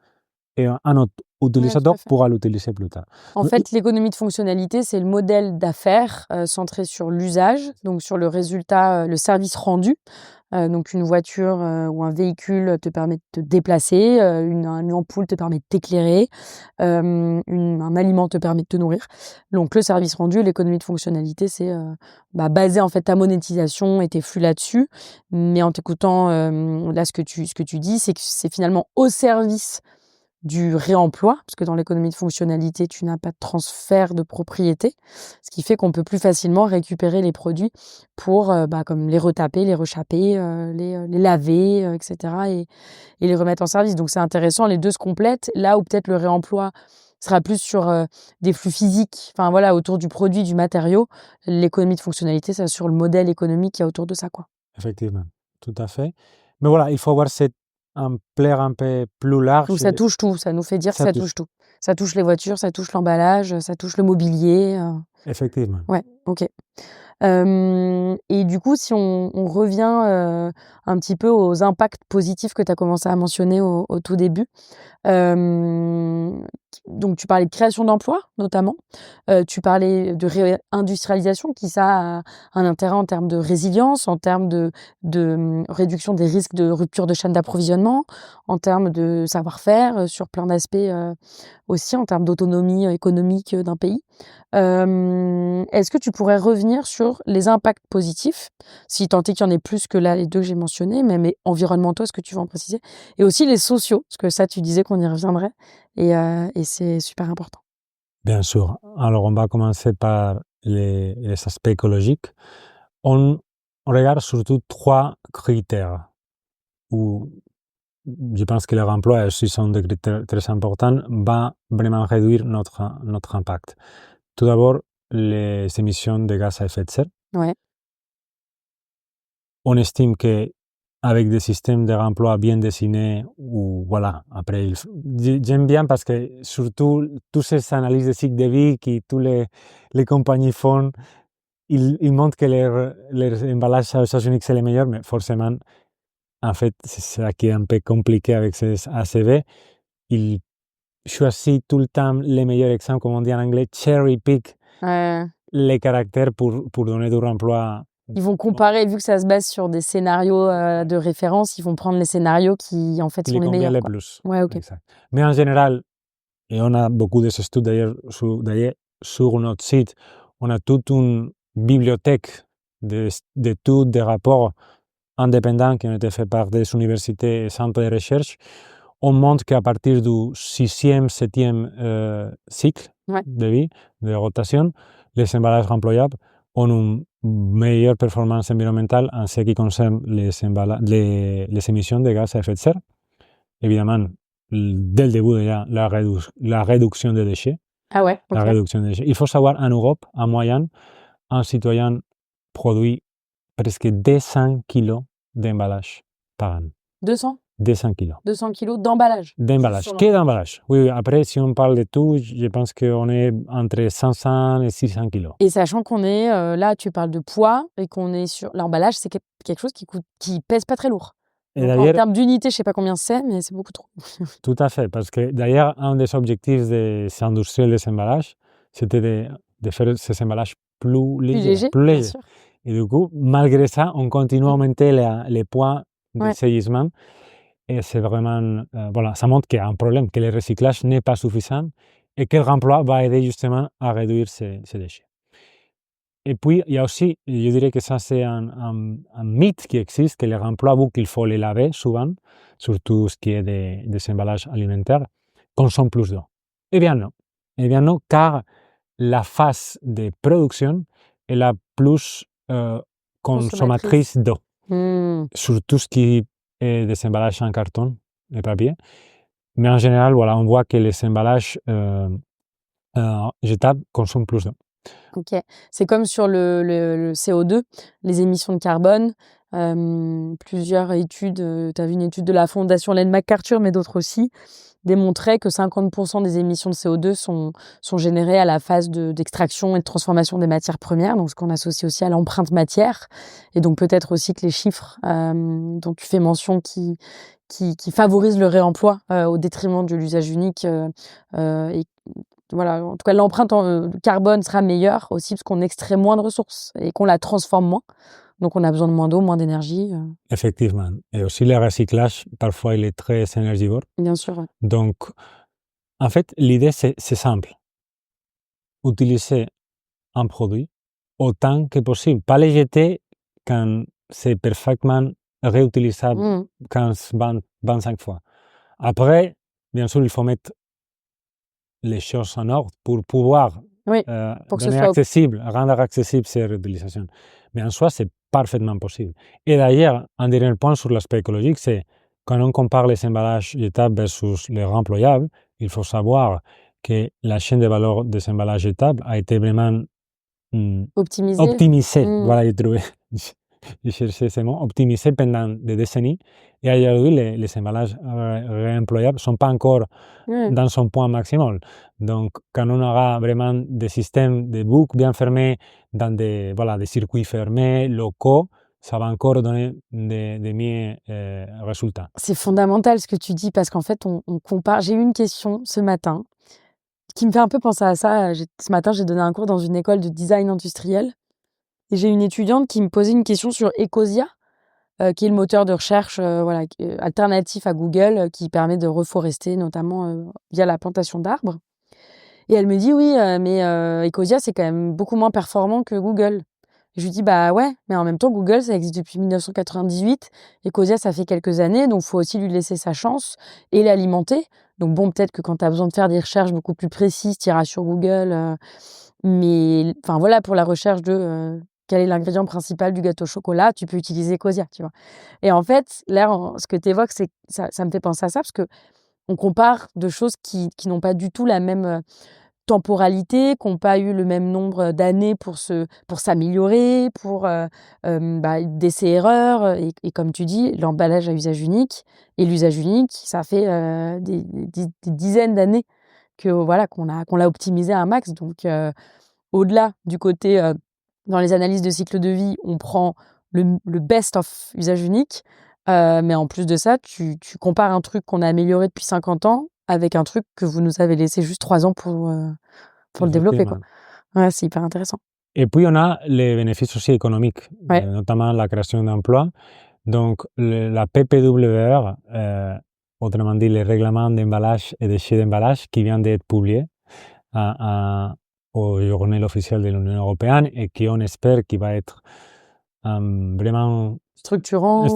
et un autre utilisateur pourra l'utiliser plus tard. En fait, l'économie de fonctionnalité, c'est le modèle d'affaires centré sur l'usage, donc sur le résultat, le service rendu. Donc une voiture ou un véhicule te permet de te déplacer, une ampoule te permet de t'éclairer, un aliment te permet de te nourrir. Donc le service rendu, l'économie de fonctionnalité, c'est baser en fait ta monétisation et tes flux là-dessus. Mais en t'écoutant, là ce que tu dis, c'est que c'est finalement au service du réemploi, parce que dans l'économie de fonctionnalité, tu n'as pas de transfert de propriété, ce qui fait qu'on peut plus facilement récupérer les produits pour comme les retaper, les rechaper, les laver, etc. Et les remettre en service. Donc c'est intéressant, les deux se complètent. Là où peut-être le réemploi sera plus sur des flux physiques, enfin voilà, autour du produit, du matériau, l'économie de fonctionnalité, c'est sur le modèle économique qu'il y a autour de ça, quoi. Effectivement, tout à fait. Mais voilà, il faut avoir cette ampleur un peu plus large. Donc ça touche tout, ça nous fait dire que Ça ça touche. touche tout. Ça touche les voitures, ça touche l'emballage, ça touche le mobilier. Effectivement. Ouais, ok. Et du coup, si on revient un petit peu aux impacts positifs que tu as commencé à mentionner au tout début, donc tu parlais de création d'emplois notamment, tu parlais de réindustrialisation qui ça a un intérêt en termes de résilience, en termes de réduction des risques de rupture de chaîne d'approvisionnement, en termes de savoir-faire, sur plein d'aspects, aussi en termes d'autonomie économique d'un pays. Est-ce que tu pourrais revenir sur les impacts positifs, si tant est qu'il y en ait plus que là les deux que j'ai mentionnés, mais environnementaux, est-ce que tu veux en préciser? Et aussi les sociaux, parce que ça tu disais qu'on y reviendrait, et c'est super important. Bien sûr. Alors, on va commencer par les aspects écologiques. On regarde surtout 3 critères où je pense que leur emploi aussi sont des critères très importants, va vraiment réduire notre impact. Tout d'abord, les émissions de gaz à effet de serre. Ouais. On estime qu'avec des systèmes de remploi bien dessinés, ou voilà, après, j'aime bien parce que surtout, toutes ces analyses de cycle de vie que toutes les compagnies font, ils montrent que les emballages à usage unique, c'est les meilleurs, mais forcément, en fait, c'est ça qui est un peu compliqué avec ces ACV. Ils choisissent tout le temps les meilleurs exemples, comme on dit en anglais, cherry pick les caractères pour donner du remploi. Ils vont comparer, vu que ça se base sur des scénarios de référence, ils vont prendre les scénarios qui en fait Qui sont les les convient meilleurs, le quoi. plus. Ouais, ok. Exact. Mais en général, et on a beaucoup d'études d'ailleurs sur notre site, on a toute une bibliothèque d'études, de rapports indépendants qui ont été faits par des universités et centres de recherche. On montre qu'à partir du 6e, 7e cycle de vie, de rotation, les emballages remployables ont une meilleure performance environnementale en ce qui concerne les émissions de gaz à effet de serre. Évidemment, dès le début déjà, la réduction des déchets. Ah ouais, ok. La réduction des déchets. Il faut savoir, en Europe, en moyenne, un citoyen produit presque 200 kilos d'emballage par an. 200 200 kilos. 200 kilos d'emballage. D'emballage. Que d'emballage. Oui, après, si on parle de tout, je pense qu'on est entre 500 et 600 kilos. Et sachant qu'on est, là, tu parles de poids, et qu'on est sur l'emballage, c'est quelque chose qui pèse pas très lourd. Donc, en termes d'unité, je sais pas combien c'est, mais c'est beaucoup trop. Tout à fait, parce que d'ailleurs, un des objectifs des industriels des emballages, c'était de faire ces emballages plus légers. Bien sûr. Et du coup, malgré ça, on continue à augmenter les poids de vieillissement. Et c'est vraiment, voilà, ça montre qu'il y a un problème, que le recyclage n'est pas suffisant et que le remploi va aider justement à réduire ces déchets. Et puis, il y a aussi, je dirais que ça c'est un mythe qui existe, que les remploi, qu'il faut les laver souvent, surtout ce qui est des emballages alimentaires, consomment plus d'eau. Eh bien non. Eh bien non, car la phase de production est la plus consommatrice d'eau. Sur tout ce qui est des emballages en carton et papier. Mais en général, voilà, on voit que les emballages jetables consomment plus d'eau. Ok. C'est comme sur le CO2, les émissions de carbone. Plusieurs études, tu as vu une étude de la Fondation Ellen MacArthur, mais d'autres aussi, démontraient que 50% des émissions de CO2 sont générées à la phase d'extraction et de transformation des matières premières, donc ce qu'on associe aussi à l'empreinte matière. Et donc peut-être aussi que les chiffres dont tu fais mention qui favorisent le réemploi au détriment de l'usage unique, et voilà, en tout cas l'empreinte carbone sera meilleure aussi parce qu'on extrait moins de ressources et qu'on la transforme moins. Donc on a besoin de moins d'eau, moins d'énergie. Effectivement. Et aussi le recyclage, parfois il est très énergivore. Bien sûr. Ouais. Donc, en fait, l'idée c'est simple. Utiliser un produit autant que possible. Pas les jeter quand c'est parfaitement réutilisable 15, 20, 25 fois. Après, bien sûr, il faut mettre les choses en ordre pour pouvoir Oui, pour que ce donner soit accessible, rendre accessible ces réutilisations. Mais en soi, c'est parfaitement possible. Et d'ailleurs, un dernier point sur l'aspect écologique, c'est quand on compare les emballages jetables versus les remployables, il faut savoir que la chaîne de valeur des emballages jetables a été vraiment optimisé. optimisée. Voilà, j'ai trouvé, j'ai cherché ce mot, optimisée pendant des décennies. Et aujourd'hui, les emballages réemployables ne sont pas encore Ouais. dans son point maximal. Donc, quand on aura vraiment des systèmes de boucles bien fermés dans des, voilà, des circuits fermés, locaux, ça va encore donner des mieux résultats. C'est fondamental ce que tu dis parce qu'en fait, on compare. J'ai eu une question ce matin qui me fait un peu penser à ça. Ce matin, j'ai donné un cours dans une école de design industriel et j'ai une étudiante qui me posait une question sur Ecosia, qui est le moteur de recherche voilà, alternatif à Google, qui permet de reforester, notamment via la plantation d'arbres. Et elle me dit oui, mais Ecosia, c'est quand même beaucoup moins performant que Google. Je lui dis bah ouais, mais en même temps, Google, ça existe depuis 1998. Ecosia, ça fait quelques années, donc faut aussi lui laisser sa chance et l'alimenter. Donc bon, peut-être que quand tu as besoin de faire des recherches beaucoup plus précises, tu iras sur Google. Mais enfin voilà, pour la recherche de quel est l'ingrédient principal du gâteau au chocolat, tu peux utiliser Ecosia, tu vois. Et en fait, là, ce que tu évoques, ça me fait penser à ça parce que on compare de choses qui n'ont pas du tout la même temporalité, qui n'ont pas eu le même nombre d'années pour s'améliorer, pour d'essais-erreurs. Et comme tu dis, l'emballage à usage unique et l'usage unique, ça fait des dizaines d'années que voilà qu'on l'a optimisé à un max. Donc au-delà du côté dans les analyses de cycle de vie, on prend le best of usage unique. Mais en plus de ça, tu compares un truc qu'on a amélioré depuis 50 ans avec un truc que vous nous avez laissé juste 3 ans pour le développer, quoi. Effectivement. Ouais, c'est hyper intéressant. Et puis, on a les bénéfices aussi économiques, Ouais. notamment la création d'emplois. Donc, la PPWR, autrement dit, le règlement d'emballage et déchets d'emballage qui vient d'être publié au journal officiel de l'Union européenne et qui, on espère, qui va être vraiment structurant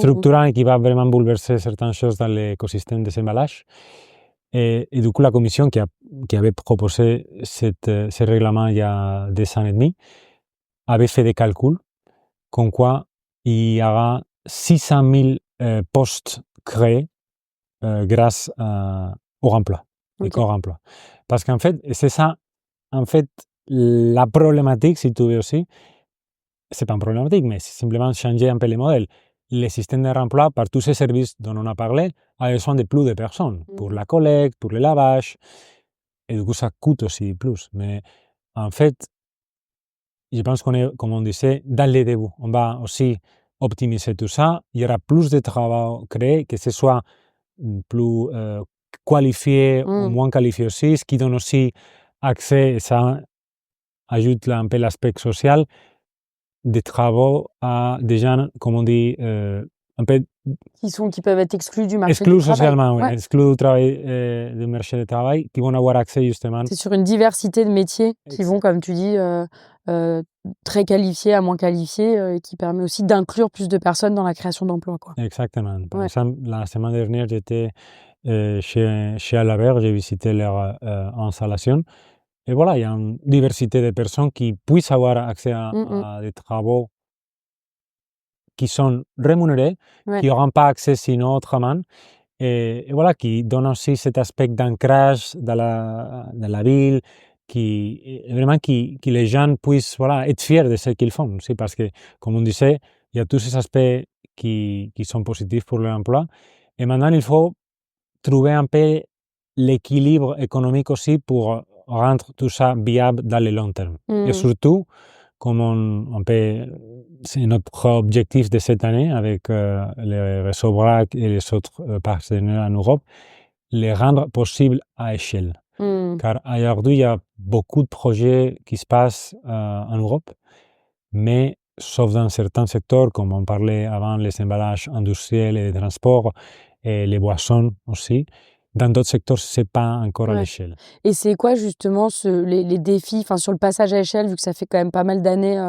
et qui va vraiment bouleverser certaines choses dans l'écosystème des emballages. Et du coup, la Commission qui avait proposé ce règlement il y a 2 ans et demi avait fait des calculs comme quoi il y aura 600 000 postes créés grâce au remploi, au remploi. Parce qu'en fait, c'est ça, en fait, la problématique, si tu veux aussi, c'est pas une problématique, mais c'est simplement changer un peu les modèles. Le système de remploi, par tous ces services dont on a parlé, a besoin de plus de personnes pour la collecte, pour le lavage, et du coup, ça coûte aussi plus. Mais en fait, je pense qu'on est, comme on disait, dans les débuts. On va aussi optimiser tout ça. Il y aura plus de travail créé, que ce soit plus qualifié ou moins qualifié aussi, ce qui donne aussi accès, et ça ajoute un peu l'aspect social, des travaux à des gens, comme on dit, un peu qui peuvent être exclus du marché exclus du travail. socialement, Ouais. exclus du travail, du marché du travail, qui vont avoir accès justement. C'est sur une diversité de métiers qui vont, comme tu dis, très qualifiés à moins qualifiés, et qui permet aussi d'inclure plus de personnes dans la création d'emplois, quoi. Exactement. Par exemple, la semaine dernière, j'étais chez Alaber, j'ai visité leur installation. Et voilà, il y a une diversité de personnes qui puissent avoir accès à des travaux qui sont rémunérés, qui n'auront pas accès sinon autrement. Et voilà, qui donne aussi cet aspect d'ancrage dans la ville, vraiment que les gens puissent voilà, être fiers de ce qu'ils font. Aussi, parce que, comme on disait, il y a tous ces aspects qui sont positifs pour l'emploi. Et maintenant, il faut trouver un peu l'équilibre économique aussi pour rendre tout ça viable dans le long terme. Et surtout, comme c'est notre objectif de cette année avec le réseau BRAC et les autres partenaires en Europe, les rendre possibles à échelle. Car aujourd'hui, il y a beaucoup de projets qui se passent en Europe, mais sauf dans certains secteurs, comme on parlait avant, les emballages industriels et les transports, et les boissons aussi, dans d'autres secteurs, ce n'est pas encore à l'échelle. Et c'est quoi justement les défis sur le passage à échelle, vu que ça fait quand même pas mal d'années,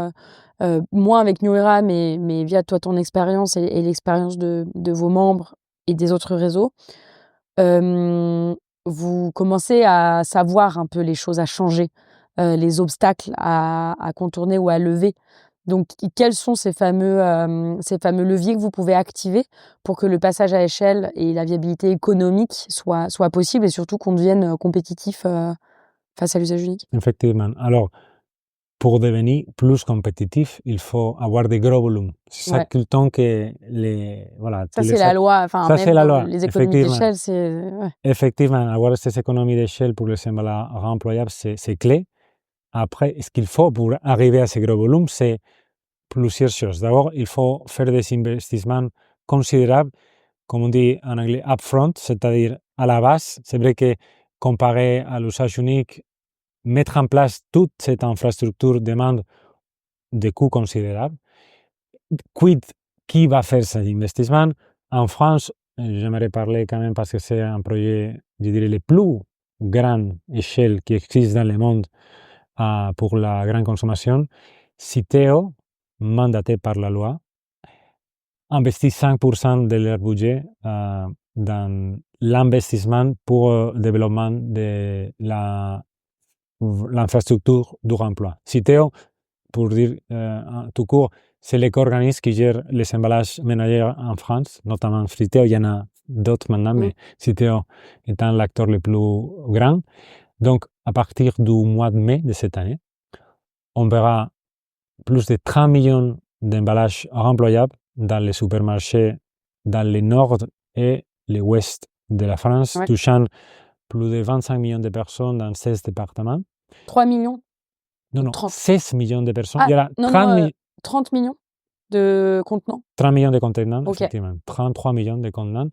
moins avec New Era, mais via toi, ton expérience et l'expérience de vos membres et des autres réseaux. vous commencez à savoir un peu les choses à changer, les obstacles à contourner ou à lever. Donc, quels sont ces fameux leviers que vous pouvez activer pour que le passage à échelle et la viabilité économique soit possible et surtout qu'on devienne compétitif face à l'usage unique? Effectivement. Alors, pour devenir plus compétitif, il faut avoir des gros volumes. C'est ça Ouais. tout le temps que Ça, tous c'est les la loi. Enfin, ça, c'est même la dans loi, les économies effectivement. d'échelle, c'est... Ouais. Effectivement, avoir ces économies d'échelle pour les emballages réemployables, c'est clé. Après, ce qu'il faut pour arriver à ces gros volumes, c'est plusieurs choses. D'abord, il faut faire des investissements considérables, comme on dit en anglais, upfront, c'est-à-dire à la base. C'est vrai que comparé à l'usage unique, mettre en place toute cette infrastructure demande des coûts considérables. Quid, qui va faire cet investissement? En France, j'aimerais parler quand même parce que c'est un projet, je dirais, le plus grande échelle qui existe dans le monde pour la grande consommation. Citeo, mandaté par la loi, investit 5% de leur budget dans l'investissement pour le développement de l'infrastructure du remploi. Citeo, pour dire tout court, c'est l'éco-organisme qui gère les emballages ménagers en France, notamment Citeo. Il y en a d'autres maintenant, mais Citeo étant l'acteur le plus grand. Donc, à partir du mois de mai de cette année, on verra plus de 30 millions d'emballages remployables dans les supermarchés dans le nord et l'ouest de la France, touchant plus de 25 millions de personnes dans 16 départements. 3 millions? Non, 30. 16 millions de personnes. Ah, Il y a 30 millions de contenants? 30 millions de contenants, Ok. effectivement. 33 millions de contenants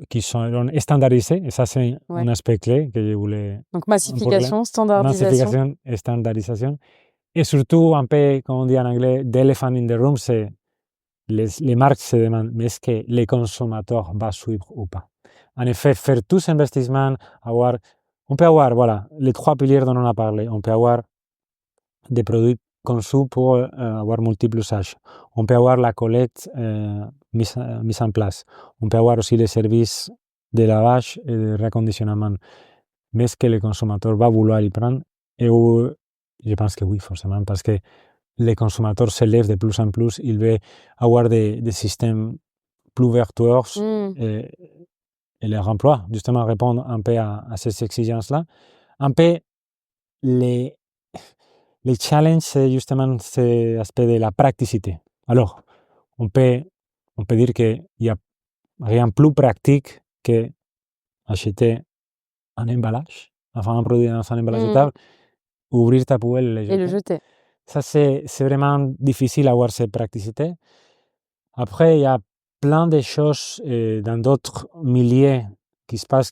qui sont standardisés. Et ça, c'est un aspect clé que je voulais... Donc, massification, standardisation. Massification et standardisation. Et surtout, un peu, comme on dit en anglais, d'elephant in the room, c'est les marques se demandent, mais est-ce que les consommateurs vont suivre ou pas? En effet, faire tous ces investissements, on peut avoir, voilà, les 3 piliers dont on a parlé. On peut avoir des produits conçus pour avoir multiples usages. On peut avoir la collecte mise en place. On peut avoir aussi les services de lavage et de reconditionnement. Mais est-ce que le consommateur va vouloir y prendre? Et je pense que oui, forcément, parce que les consommateurs s'élèvent de plus en plus. Ils veulent avoir des systèmes plus vertueux et les emplois, justement, répondre un peu à ces exigences-là. Un peu les challenges, c'est justement cet aspect de la praticité. Alors, on peut dire qu'il n'y a rien de plus pratique que acheter un emballage, enfin un produit dans un emballage jetable, ouvrir ta poubelle et le jeter. Ça, c'est vraiment difficile à avoir cette praticité. Après, il y a plein de choses dans d'autres milieux qui se passent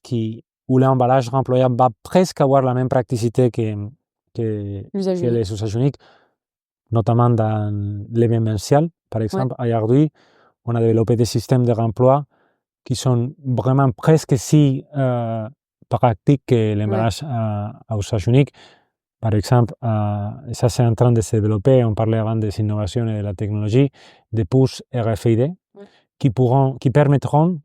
où l'emballage réemployable va presque avoir la même praticité que les usages uniques, notamment dans l'événementiel. Par exemple, aujourd'hui, on a développé des systèmes de réemploi qui sont vraiment presque si pratiques que l'emballage à usage unique. Par exemple, ça c'est en train de se développer, on parlait avant des innovations et de la technologie, des puces RFID qui permettront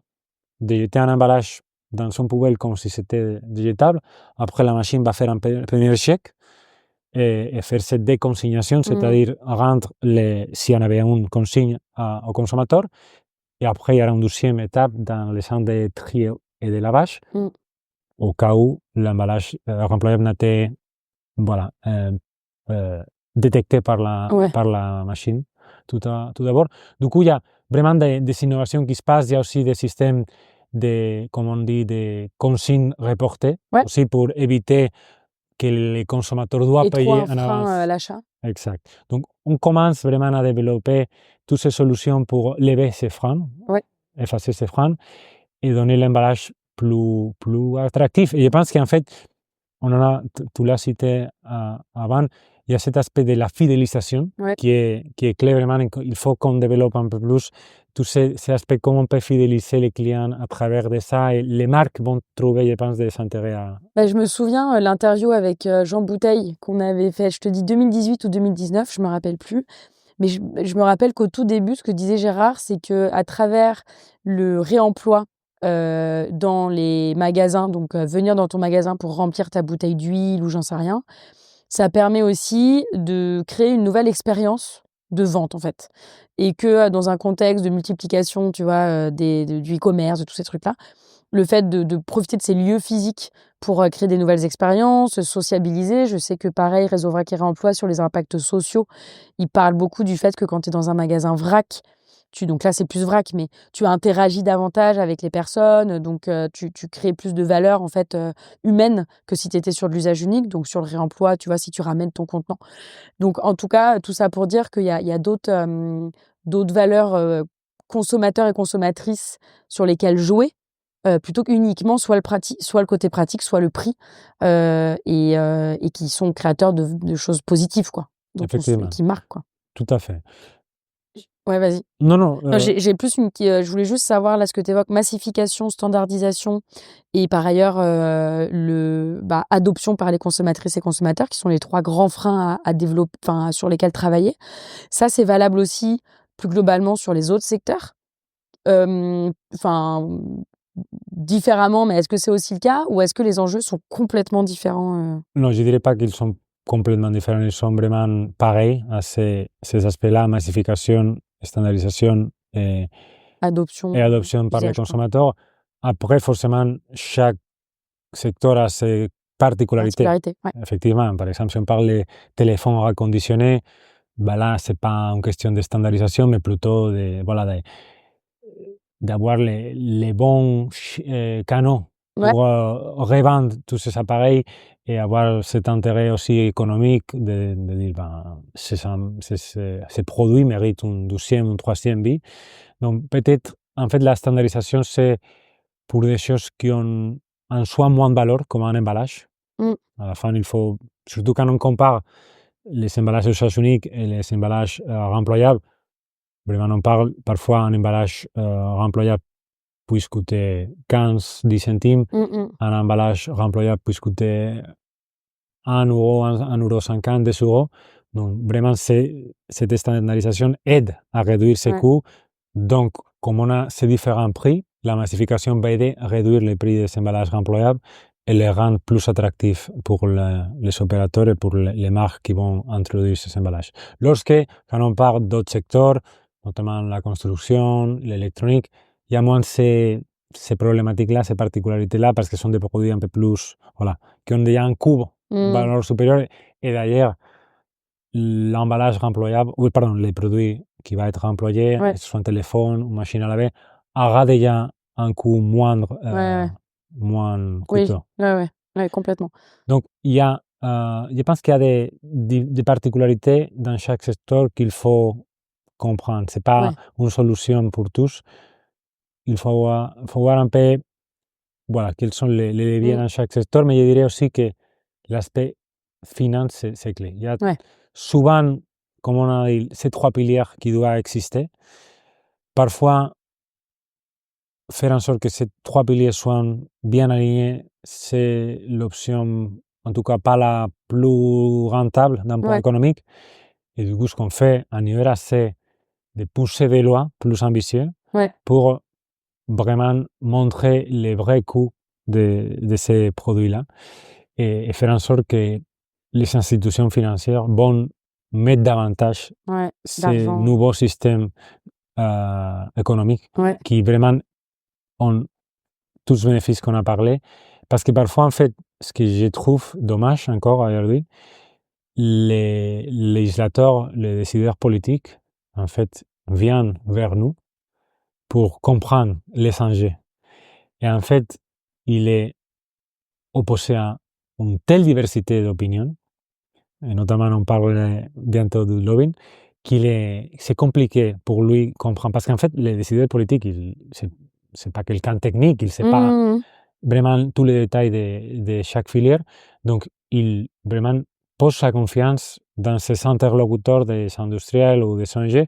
de jeter un emballage dans son poubelle comme si c'était jetable. Après, la machine va faire un premier check et faire cette déconsignation, c'est-à-dire rendre s'il y en avait une consigne au consommateur. Et après, il y aura une deuxième étape dans les centres de tri et de lavage, au cas où l'emballage réemployable n'a été détecté par la machine, tout d'abord. Du coup, il y a vraiment des innovations qui se passent. Il y a aussi des systèmes comme on dit, de consignes reportées, aussi pour éviter que les consommateurs doivent payer en avance. À l'achat. Exact. Donc, on commence vraiment à développer toutes ces solutions pour lever ces freins, effacer ces freins et donner l'emballage plus attractif. Et je pense qu'en fait, tu l'as cité avant, il y a cet aspect de la fidélisation qui est clé vraiment. Il faut qu'on développe un peu plus tous ces aspects, comment on peut fidéliser les clients à travers de ça. Et les marques vont trouver, je pense, des intérêts à... Je me souviens l'interview avec Jean Bouteille qu'on avait fait, je te dis 2018 ou 2019, je me rappelle plus. Mais je me rappelle qu'au tout début, ce que disait Gérard, c'est qu'à travers le réemploi dans les magasins, donc venir dans ton magasin pour remplir ta bouteille d'huile ou j'en sais rien, ça permet aussi de créer une nouvelle expérience de vente, en fait. Et que dans un contexte de multiplication, tu vois, du e-commerce, de tous ces trucs-là, le fait de profiter de ces lieux physiques pour créer des nouvelles expériences, sociabiliser. Je sais que pareil, Réseau Vrac et Réemploi, sur les impacts sociaux, ils parlent beaucoup du fait que quand tu es dans un magasin vrac, donc là c'est plus vrac, mais tu interagis davantage avec les personnes, donc tu crées plus de valeur en fait humaine que si tu étais sur de l'usage unique, donc sur le réemploi, tu vois, si tu ramènes ton contenant. Donc en tout cas, tout ça pour dire qu'il y a d'autres valeurs consommateurs et consommatrices sur lesquelles jouer, plutôt qu'uniquement soit le côté pratique, soit le prix, et qui sont créateurs de choses positives, quoi, Effectivement, qui marquent, quoi. tout à fait. Ouais, vas-y. Non, non, Non, j'ai plus je voulais juste savoir, là, ce que tu évoques, massification, standardisation et par ailleurs, adoption par les consommatrices et consommateurs, qui sont les 3 grands freins à développer, enfin, sur lesquels travailler. Ça, c'est valable aussi, plus globalement, sur les autres secteurs? Enfin, différemment, mais est-ce que c'est aussi le cas? Ou est-ce que les enjeux sont complètement différents? non, je dirais pas qu'ils sont complètement différents, ils sont vraiment pareils à ces aspects-là, massification, standardisation et Adoption, adoption par les usage, quoi. consommateurs. Après, forcément, chaque secteur a ses particularités. Particularité, ouais. Effectivement, par exemple, si on parle des téléphones reconditionnés, ben là, c'est pas une question de standardisation, mais plutôt d'avoir les bons canaux Ouais. pour revendre tous ces appareils et avoir cet intérêt aussi économique de dire, ben, ces produits méritent une deuxième, une troisième vie. Donc, peut-être, en fait, la standardisation, c'est pour des choses qui ont en soi moins de valeur, comme un emballage. Mmh. À la fin, il faut, surtout quand on compare les emballages à usage unique et les emballages remployables, vraiment, on parle parfois un emballage remployable puisse coûter 15-10 centimes, Mmh mh. un emballage remployable puisse coûter 1 euro, 1,50 €, 2 euros. Donc, vraiment, cette standardisation aide à réduire ces Ouais. coûts. Donc, comme on a ces différents prix, la massification va aider à réduire les prix des emballages remployables et les rendre plus attractifs pour les opérateurs et pour les marques qui vont introduire ces emballages. Quand on parle d'autres secteurs, notamment la construction, l'électronique, il y a moins ces problématiques-là, ces particularités-là, parce que ce sont des produits un peu plus, voilà, qui ont déjà un coût, Mmh. valeur supérieure. Et d'ailleurs, l'emballage remployable, oui, pardon, les produits qui va être employé, Ouais. que ce soit un téléphone ou machine à laver, aura déjà un coût moindre, Ouais, ouais. moins Oui. coûteux. Ouais, ouais. Ouais, complètement. Donc, je pense qu'il y a des particularités dans chaque secteur qu'il faut comprendre. C'est pas Ouais. une solution pour tous. Il faut voir un peu, voilà, quels sont les leviers Mmh. dans chaque secteur, mais je dirais aussi que l'aspect finance, c'est clé. Il y a Ouais. souvent, comme on a dit, ces 3 piliers qui doivent exister. Parfois, faire en sorte que ces 3 piliers soient bien alignés, c'est l'option, en tout cas pas la plus rentable d'un point Ouais. économique. Et du coup, ce qu'on fait à Nivera, c'est de pousser des lois plus ambitieuses Ouais. pour vraiment montrer les vrais coûts de ces produits-là et faire en sorte que les institutions financières vont mettre davantage Ouais. ces D'argent. nouveaux systèmes économiques Ouais. qui vraiment ont tous les bénéfices qu'on a parlé. Parce que parfois, en fait, ce que je trouve dommage encore aujourd'hui, les législateurs, les décideurs politiques, en fait, viennent vers nous pour comprendre les enjeux. Et en fait, il est opposé à une telle diversité d'opinions, et notamment on parle bientôt du lobbying, c'est compliqué pour lui comprendre. Parce qu'en fait, les décideurs politiques, c'est pas quelqu'un technique, il ne sait pas Mmh. vraiment tous les détails de chaque filière. Donc, il vraiment pose sa confiance dans ses interlocuteurs des industriels ou des ONG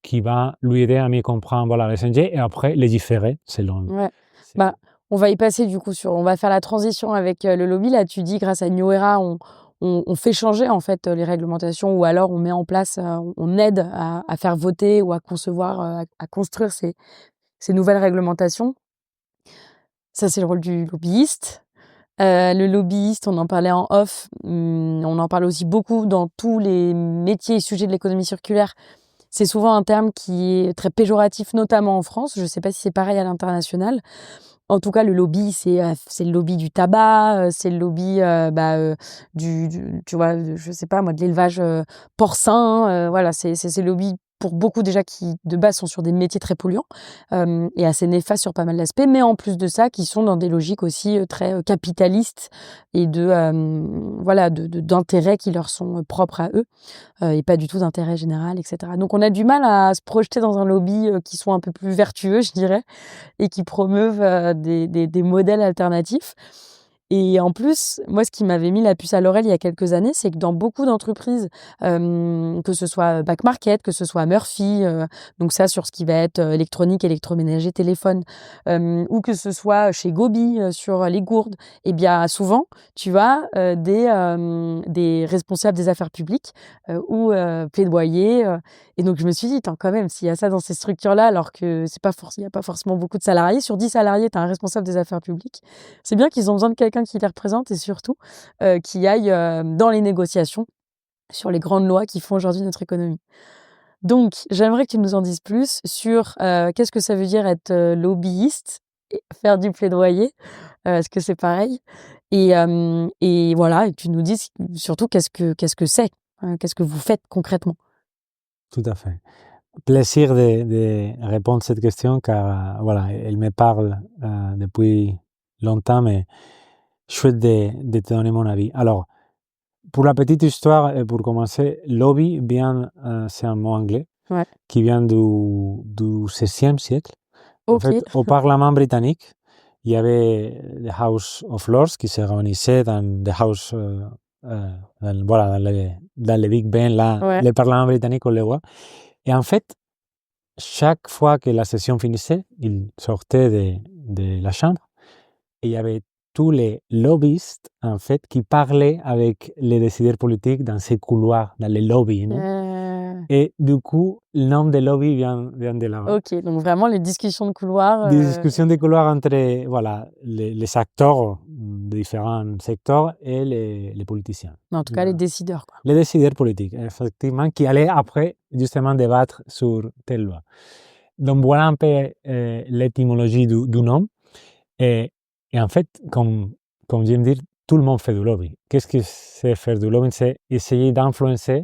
qui va lui aider à mieux comprendre, voilà, les ONG et après légiférer selon. Ouais. Bah, on va y passer du coup on va faire la transition avec le lobby. Là, tu dis grâce à New Era, on fait changer en fait les réglementations, ou alors on met en place, on aide à faire voter ou à concevoir, à construire ces nouvelles réglementations. Ça, c'est le rôle du lobbyiste. Le lobbyiste, on en parlait en off, on en parle aussi beaucoup dans tous les métiers et sujets de l'économie circulaire. C'est souvent un terme qui est très péjoratif, notamment en France. Je ne sais pas si c'est pareil à l'international. En tout cas, le lobby, c'est le lobby du tabac, c'est le lobby tu vois, je sais pas moi, de l'élevage porcin. Voilà, c'est le lobby pour beaucoup déjà qui, de base, sont sur des métiers très polluants et assez néfastes sur pas mal d'aspects, mais en plus de ça, qui sont dans des logiques aussi très capitalistes et d'intérêts qui leur sont propres à eux et pas du tout d'intérêt général, etc. Donc, on a du mal à se projeter dans un lobby qui soit un peu plus vertueux, je dirais, et qui promeuvent des modèles alternatifs. Et en plus, moi, ce qui m'avait mis la puce à l'oreille il y a quelques années, c'est que dans beaucoup d'entreprises, que ce soit Back Market, que ce soit Murphy, donc ça sur ce qui va être électronique, électroménager, téléphone, ou que ce soit chez Gobi sur les gourdes, eh bien souvent, tu as des responsables des affaires publiques ou plaidoyer. Et donc je me suis dit, quand même, s'il y a ça dans ces structures-là, alors que il n'y a pas forcément beaucoup de salariés, sur 10 salariés, tu as un responsable des affaires publiques, c'est bien qu'ils ont besoin de quelqu'un qui les représente et surtout qui aille dans les négociations sur les grandes lois qui font aujourd'hui notre économie. Donc, j'aimerais que tu nous en dises plus sur qu'est-ce que ça veut dire être lobbyiste et faire du plaidoyer. Est-ce que c'est pareil? Et voilà, et tu nous dis surtout qu'est-ce que c'est, qu'est-ce que vous faites concrètement? Tout à fait. Plaisir de répondre à cette question car voilà, elle me parle depuis longtemps, mais chouette de te donner mon avis. Alors, pour la petite histoire et pour commencer, lobby vient, c'est un mot anglais Ouais. qui vient du 16e siècle. En Ok. fait, au Parlement britannique, il y avait the House of Lords qui se réunissait dans the House, voilà, dans le Big Ben, là, Ouais. le Parlement britannique, on le voit. Et en fait, chaque fois que la session finissait, il sortait de la chambre et il y avait tous les lobbyistes, en fait, qui parlaient avec les décideurs politiques dans ces couloirs, dans les lobbies. Et du coup, le nom de lobby vient de là-bas. Ok, donc vraiment les discussions de couloir. Des discussions de couloir entre voilà, les acteurs de différents secteurs et les politiciens. En tout cas, les décideurs, quoi. Les décideurs politiques, effectivement, qui allaient après justement débattre sur telle loi. Donc voilà un peu l'étymologie du nom. Et en fait, comme j'aime dire, tout le monde fait du lobby. Qu'est-ce que c'est faire du lobby? C'est essayer d'influencer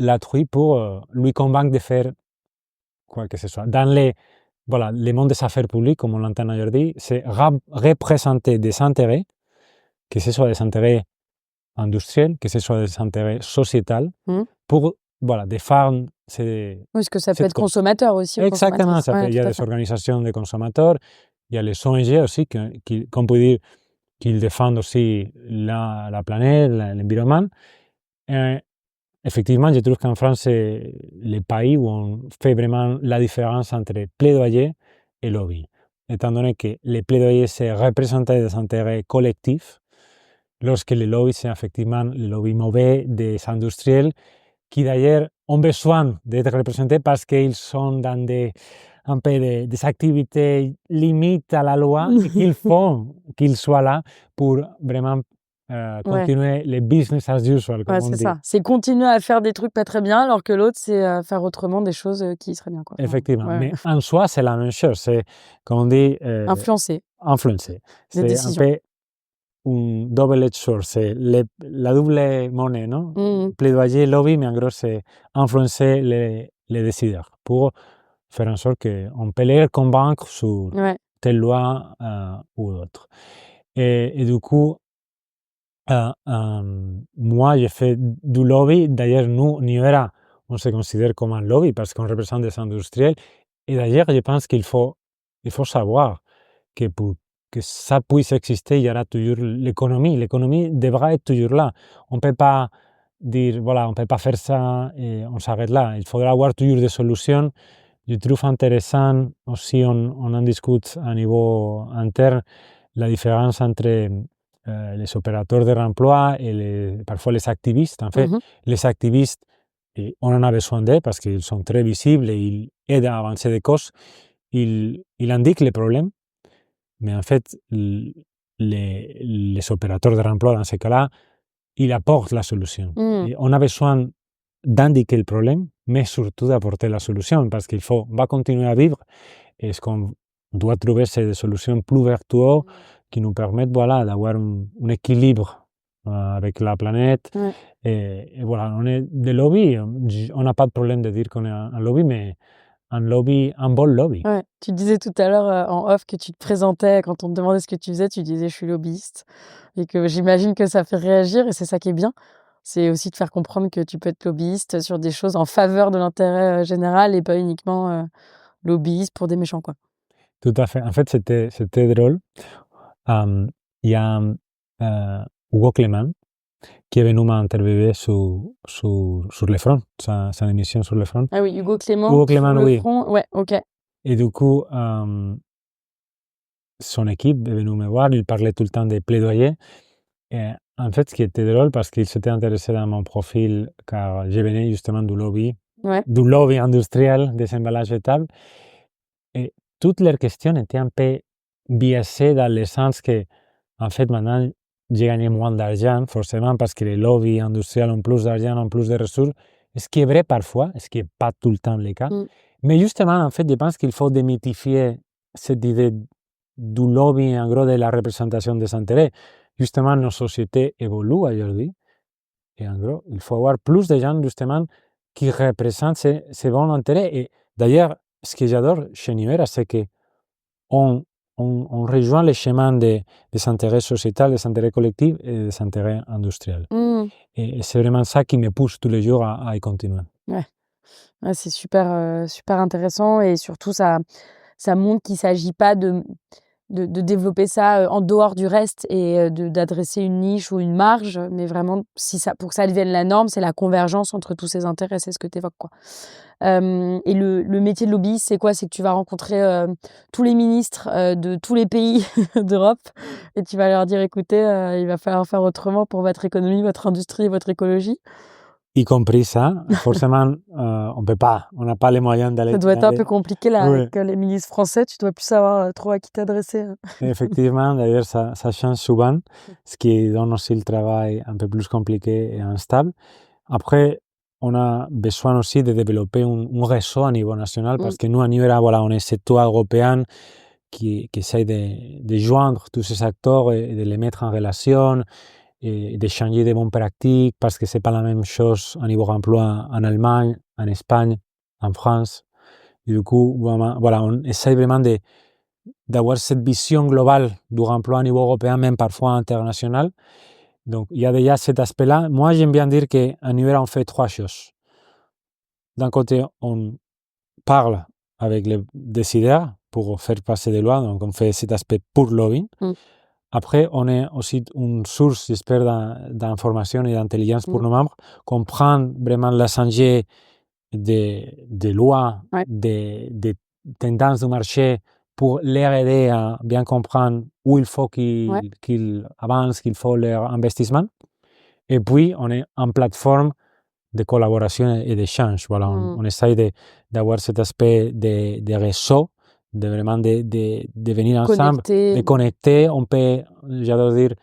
l'autrui pour lui convaincre de faire quoi que ce soit. Dans les mondes des affaires publiques, comme on l'entend aujourd'hui, c'est représenter des intérêts, que ce soit des intérêts industriels, que ce soit des intérêts sociétals, pour défendre Oui, parce que ça peut être consommateur aussi. Exactement, il y a des organisations de consommateurs, il y a les ONG aussi, qu'on peut dire qu'ils défendent aussi la planète, l'environnement. Effectivement, je trouve qu'en France, c'est le pays où on fait vraiment la différence entre plaidoyer et lobby. Étant donné que le plaidoyer, c'est représenter des intérêts collectifs, lorsque le lobby, c'est effectivement le lobby mauvais des industriels qui d'ailleurs ont besoin d'être représentés parce qu'ils sont dans un peu des activités limites à la loi et qu'il faut qu'ils soient là pour vraiment continuer le business as usual, comme on c'est dit. ça. C'est continuer à faire des trucs pas très bien, alors que l'autre, c'est faire autrement des choses qui seraient bien. Quoi. Effectivement. Mais en soi, c'est la même chose. C'est, comme on dit... influencer. C'est un peu un double-edged sword. C'est la double monnaie, non? Plaidoyer, lobby, mais en gros, c'est influencer les décideurs pour faire en sorte qu'on peut les convaincre sur telle loi ou d'autres. Et du coup, moi, j'ai fait du lobby. D'ailleurs, nous, Nivera, on se considère comme un lobby parce qu'on représente des industriels. Et d'ailleurs, je pense qu'il faut savoir que pour que ça puisse exister, il y aura toujours l'économie. L'économie devra être toujours là. On ne peut pas dire, voilà, on ne peut pas faire ça et on s'arrête là. Il faudra avoir toujours des solutions. Je trouve intéressant aussi, on en discute à niveau interne, la différence entre les opérateurs de remploi et parfois les activistes. En fait, les activistes, on en a besoin d'eux parce qu'ils sont très visibles et ils aident à avancer des causes. Ils indiquent les problèmes, Mais en fait, les opérateurs de remploi, dans ces cas-là, ils apportent la solution. Et on a besoin d'indiquer le problème, mais surtout d'apporter la solution, parce on va continuer à vivre, et ce qu'on doit trouver, c'est des solutions plus vertueuses qui nous permettent d'avoir un équilibre avec la planète. Et voilà, on est des lobbies, on n'a pas de problème de dire qu'on est un lobby, mais un bon lobby. Ouais. Tu disais tout à l'heure en off que tu te présentais, quand on te demandait ce que tu faisais, tu disais je suis lobbyiste. Et que j'imagine que ça fait réagir, et c'est ça qui est bien. C'est aussi de faire comprendre que tu peux être lobbyiste sur des choses en faveur de l'intérêt général et pas uniquement lobbyiste pour des méchants, quoi. Tout à fait. En fait, c'était drôle. Il y a Hugo Clément qui est venu m'interviewer sur le front, sa émission sur le front. Ah oui, Hugo Clément, Hugo Clément, sur le oui. front, ouais, ok. Et du coup, son équipe est venue me voir, il parlait tout le temps des plaidoyers. Et en fait, ce qui était drôle, parce qu'il s'était intéressé dans mon profil, car je venais justement du lobby industriel des emballages jetables. Et toutes leurs questions étaient un peu biaisées dans le sens que, en fait, maintenant, j'ai gagné moins d'argent, forcément, parce que les lobbies industriels ont plus d'argent, ont plus de ressources, ce qui est vrai parfois, ce qui n'est pas tout le temps le cas. Mais justement, en fait, je pense qu'il faut démythifier cette idée du lobby, en gros, de la représentation des intérêts. Justement, nos sociétés évoluent aujourd'hui. Et en gros, il faut avoir plus de gens, justement, qui représentent ces bons intérêts. Et d'ailleurs, ce que j'adore chez Nivera, c'est qu'on rejoint les chemins des intérêts sociétals, des intérêts collectifs et des intérêts industriels. Et c'est vraiment ça qui me pousse tous les jours à y continuer. Ouais, c'est super, super intéressant, et surtout ça montre qu'il ne s'agit pas de développer ça en dehors du reste et d'adresser une niche ou une marge, mais vraiment, pour que ça devienne la norme, c'est la convergence entre tous ces intérêts, c'est ce que tu évoques, quoi. Et le métier de lobbyiste, c'est quoi? C'est que tu vas rencontrer tous les ministres de tous les pays d'Europe, et tu vas leur dire, écoutez, il va falloir faire autrement pour votre économie, votre industrie et votre écologie. Y compris ça, forcément, on n'a pas les moyens d'aller. Ça doit être un peu compliqué là, Oui. avec les ministres français, tu dois plus savoir trop à qui t'adresser. Effectivement, d'ailleurs, ça change souvent, ce qui donne aussi le travail un peu plus compliqué et instable. Après, on a besoin aussi de développer un réseau à niveau national, parce que nous, à Nivera, on est cette toile européenne qui essaie de joindre tous ces acteurs et de les mettre en relation, et d'échanger des bonnes pratiques, parce que c'est pas la même chose à niveau emploi en Allemagne, en Espagne, en France. Et du coup, on essaie vraiment d'avoir cette vision globale du emploi à niveau européen, même parfois international. Donc, il y a déjà cet aspect-là. Moi, j'aime bien dire qu'à Nivera, on fait trois choses. D'un côté, on parle avec les décideurs pour faire passer des lois, donc on fait cet aspect pour lobbying. Après, on est aussi une source, j'espère, d'information et d'intelligence pour nos membres, comprendre vraiment les enjeux des lois, des tendances du marché, pour les aider à bien comprendre où il faut qu'ils avancent, qu'il faut leur investissement. Et puis, on est en plateforme de collaboration et d'échange. On essaye d'avoir cet aspect de réseau, de vraiment de venir ensemble, de connecter. J'adore dire,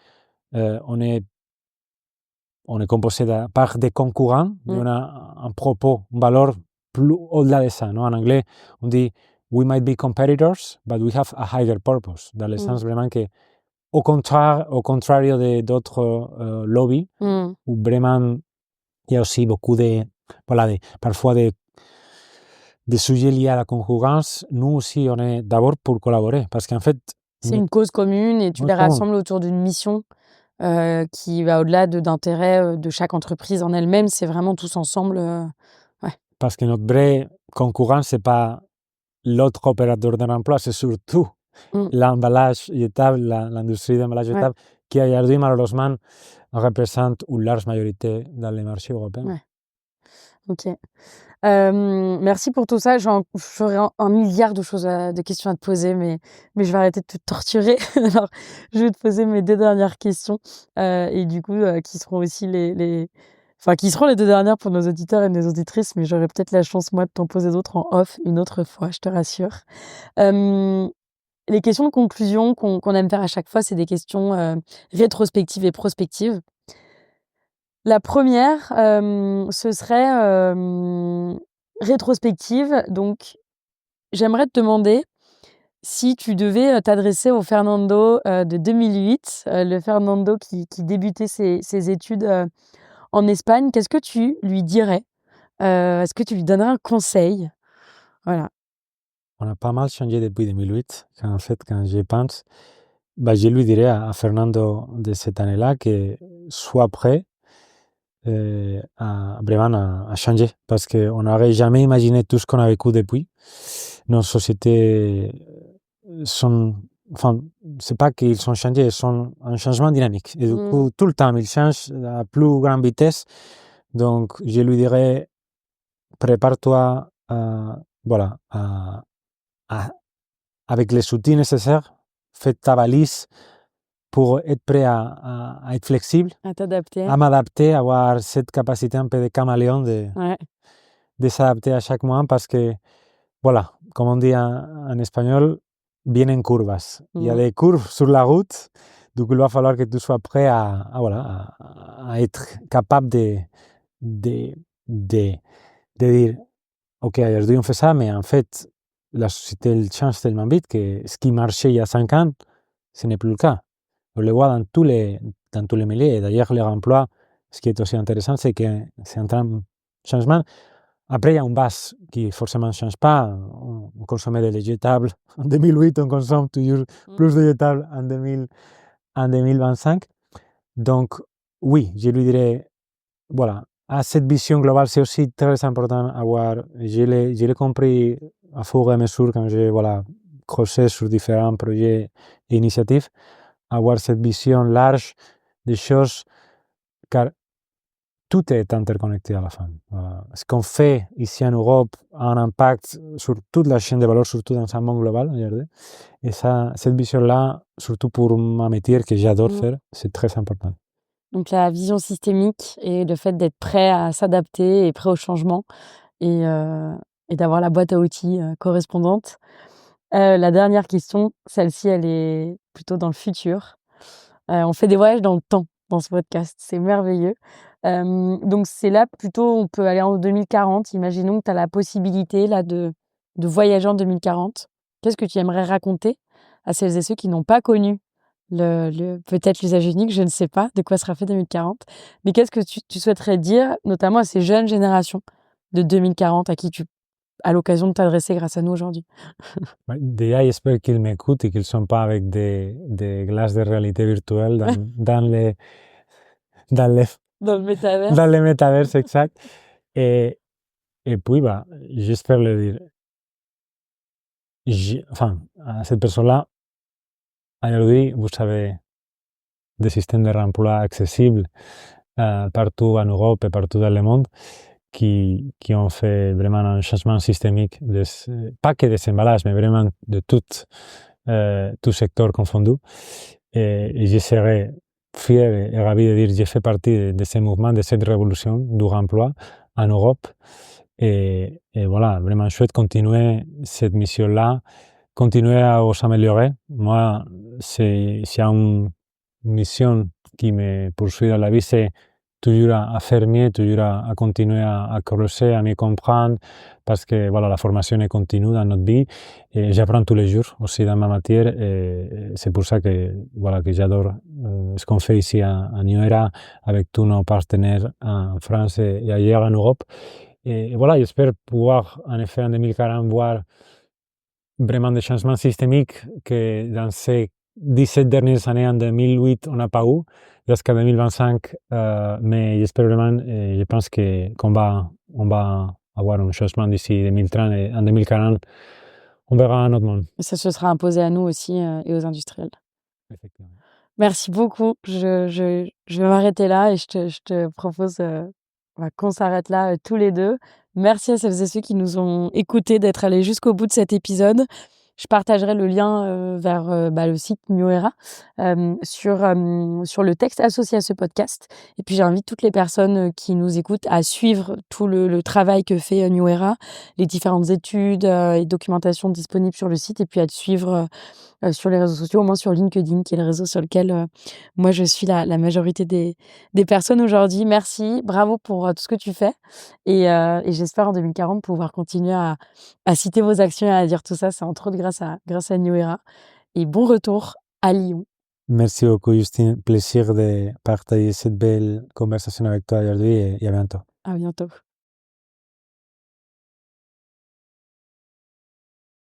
on est composé par des concurrents, mais on a un propos, une valeur plus au-delà de ça. En anglais, on dit we might be competitors, but we have a higher purpose. Dans le sens vraiment que, au contraire d'autres lobbies, où vraiment il y a aussi beaucoup parfois des sujets liés à la concurrence. Nous aussi, on est d'abord pour collaborer, parce qu'en fait, c'est une cause commune, et tu les rassembles autour d'une mission qui va au-delà d'intérêts de chaque entreprise en elle-même. C'est vraiment tous ensemble. Parce que notre vraie concurrence, c'est pas l'autre opérateur de l'emploi, c'est surtout l'emballage jetable, l'industrie d'emballage jetable, qui aujourd'hui, malheureusement, représente une large majorité dans les marchés européens. Ok. Merci pour tout ça. J'aurais un milliard de questions à te poser, mais je vais arrêter de te torturer. Alors, je vais te poser mes 2 dernières questions, et du coup, qui seront aussi qui seront les 2 dernières pour nos auditeurs et nos auditrices, mais j'aurai peut-être la chance, moi, de t'en poser d'autres en off une autre fois, je te rassure. les questions de conclusion qu'on aime faire à chaque fois, c'est des questions rétrospectives et prospectives. La première, ce serait rétrospective. Donc, j'aimerais te demander si tu devais t'adresser au Fernando de 2008, le Fernando qui débutait ses études en Espagne, qu'est-ce que tu lui dirais? Est-ce que tu lui donnerais un conseil? Voilà. On a pas mal changé depuis 2008. En fait, quand j'y pense, bah, je lui dirais à Fernando de cette année-là que soit prêt vraiment à changer parce qu'on n'aurait jamais imaginé tout ce qu'on a vécu depuis. Nos sociétés sont, enfin, c'est pas qu'ils sont changés, ils sont en changement dynamique. Et du coup, tout le temps, ils changent à plus grande vitesse. Donc, je lui dirais, prépare-toi voilà, avec les outils nécessaires, fais ta valise pour être prêt à être flexible, À t'adapter. à m'adapter, avoir cette capacité un peu de caméléon Ouais. de s'adapter à chaque moment parce que, voilà, comme on dit en espagnol, vienen curvas. Il y a des curves sur la route, donc il va falloir que tu sois prêt voilà, à être capable de, de dire, ok, aujourd'hui on fait ça, mais en fait, la société elle change tellement vite que ce qui marchait il y a 5 ans, ce n'est plus le cas. On le voit dans tous les milieux. Et d'ailleurs, leur emploi, ce qui est aussi intéressant, c'est que c'est un changement. Après, il y a une base qui forcément ne change pas. On consommait des jetables en 2008, on consomme toujours plus de jetables en 2025. Donc, oui, je lui dirais, voilà, à cette vision globale, c'est aussi très important avoir, je l'ai compris à fur et à mesure quand j'ai voilà, creusé sur différents projets et initiatives, avoir cette vision large des choses, car tout est interconnecté à la fin. Ce qu'on fait ici en Europe a un impact sur toute la chaîne de valeur, surtout dans un monde global, regardez. Et ça, cette vision-là, surtout pour ma métier que j'adore faire, c'est très important. Donc la vision systémique et le fait d'être prêt à s'adapter et prêt au changement et d'avoir la boîte à outils correspondante. La dernière question, celle-ci, elle est plutôt dans le futur. On fait des voyages dans le temps dans ce podcast, c'est merveilleux. Donc c'est là plutôt, on peut aller en 2040. Imaginons que tu as la possibilité là de voyager en 2040. Qu'est-ce que tu aimerais raconter à celles et ceux qui n'ont pas connu peut-être l'usage unique, je ne sais pas de quoi sera fait 2040, mais qu'est-ce que tu souhaiterais dire, notamment à ces jeunes générations de 2040 à qui tu as l'occasion de t'adresser grâce à nous aujourd'hui? Déjà, j'espère qu'ils m'écoutent et qu'ils ne sont pas avec des glaces de réalité virtuelle dans Dans le métavers. dans les métaverses, exact. Et puis, bah, j'espère le dire. Enfin, à cette personne-là, aujourd'hui, vous avez des systèmes de remploi accessibles partout en Europe et partout dans le monde qui ont fait vraiment un changement systémique, pas que des emballages, mais vraiment de tout secteur confondu. Et je serais fier et ravi de dire que j'ai fait partie de ce mouvement, de cette révolution du remploi en Europe. Et voilà, vraiment chouette continuer cette mission-là, continuer à s'améliorer. Moi, s'il y a une mission qui me poursuit dans la vie, c'est toujours à faire mieux, toujours à continuer à creuser, à mieux comprendre, parce que voilà, la formation est continue dans notre vie et j'apprends tous les jours aussi dans ma matière et c'est pour ça que, voilà, que j'adore ce qu'on fait ici à New Era avec tous nos partenaires en France et ailleurs en Europe. Et voilà, j'espère pouvoir en effet en 2040 voir vraiment des changements systémiques que dans ces 17 dernières années, en 2008, on n'a pas eu, jusqu'à 2025, mais j'espère vraiment, et je pense qu'on va avoir un changement d'ici 2030 et en 2040, on verra un autre monde. Et ça se sera imposé à nous aussi et aux industriels. Effectivement. Merci beaucoup. Je vais m'arrêter là et je te propose qu'on s'arrête là tous les deux. Merci à celles et ceux qui nous ont écoutés, d'être allés jusqu'au bout de cet épisode. je partagerai le lien vers le site New Era sur le texte associé à ce podcast. Et puis j'invite toutes les personnes qui nous écoutent à suivre tout le travail que fait New Era, les différentes études et documentations disponibles sur le site, et puis à te suivre sur les réseaux sociaux, au moins sur LinkedIn, qui est le réseau sur lequel moi je suis la majorité des personnes aujourd'hui. Merci, bravo pour tout ce que tu fais. Et j'espère en 2040 pouvoir continuer à citer vos actions et à dire tout ça. C'est entre autres grâce à New Era. Et bon retour à Lyon. Merci beaucoup, Justine. Plaisir de partager cette belle conversation avec toi aujourd'hui et à bientôt. À bientôt.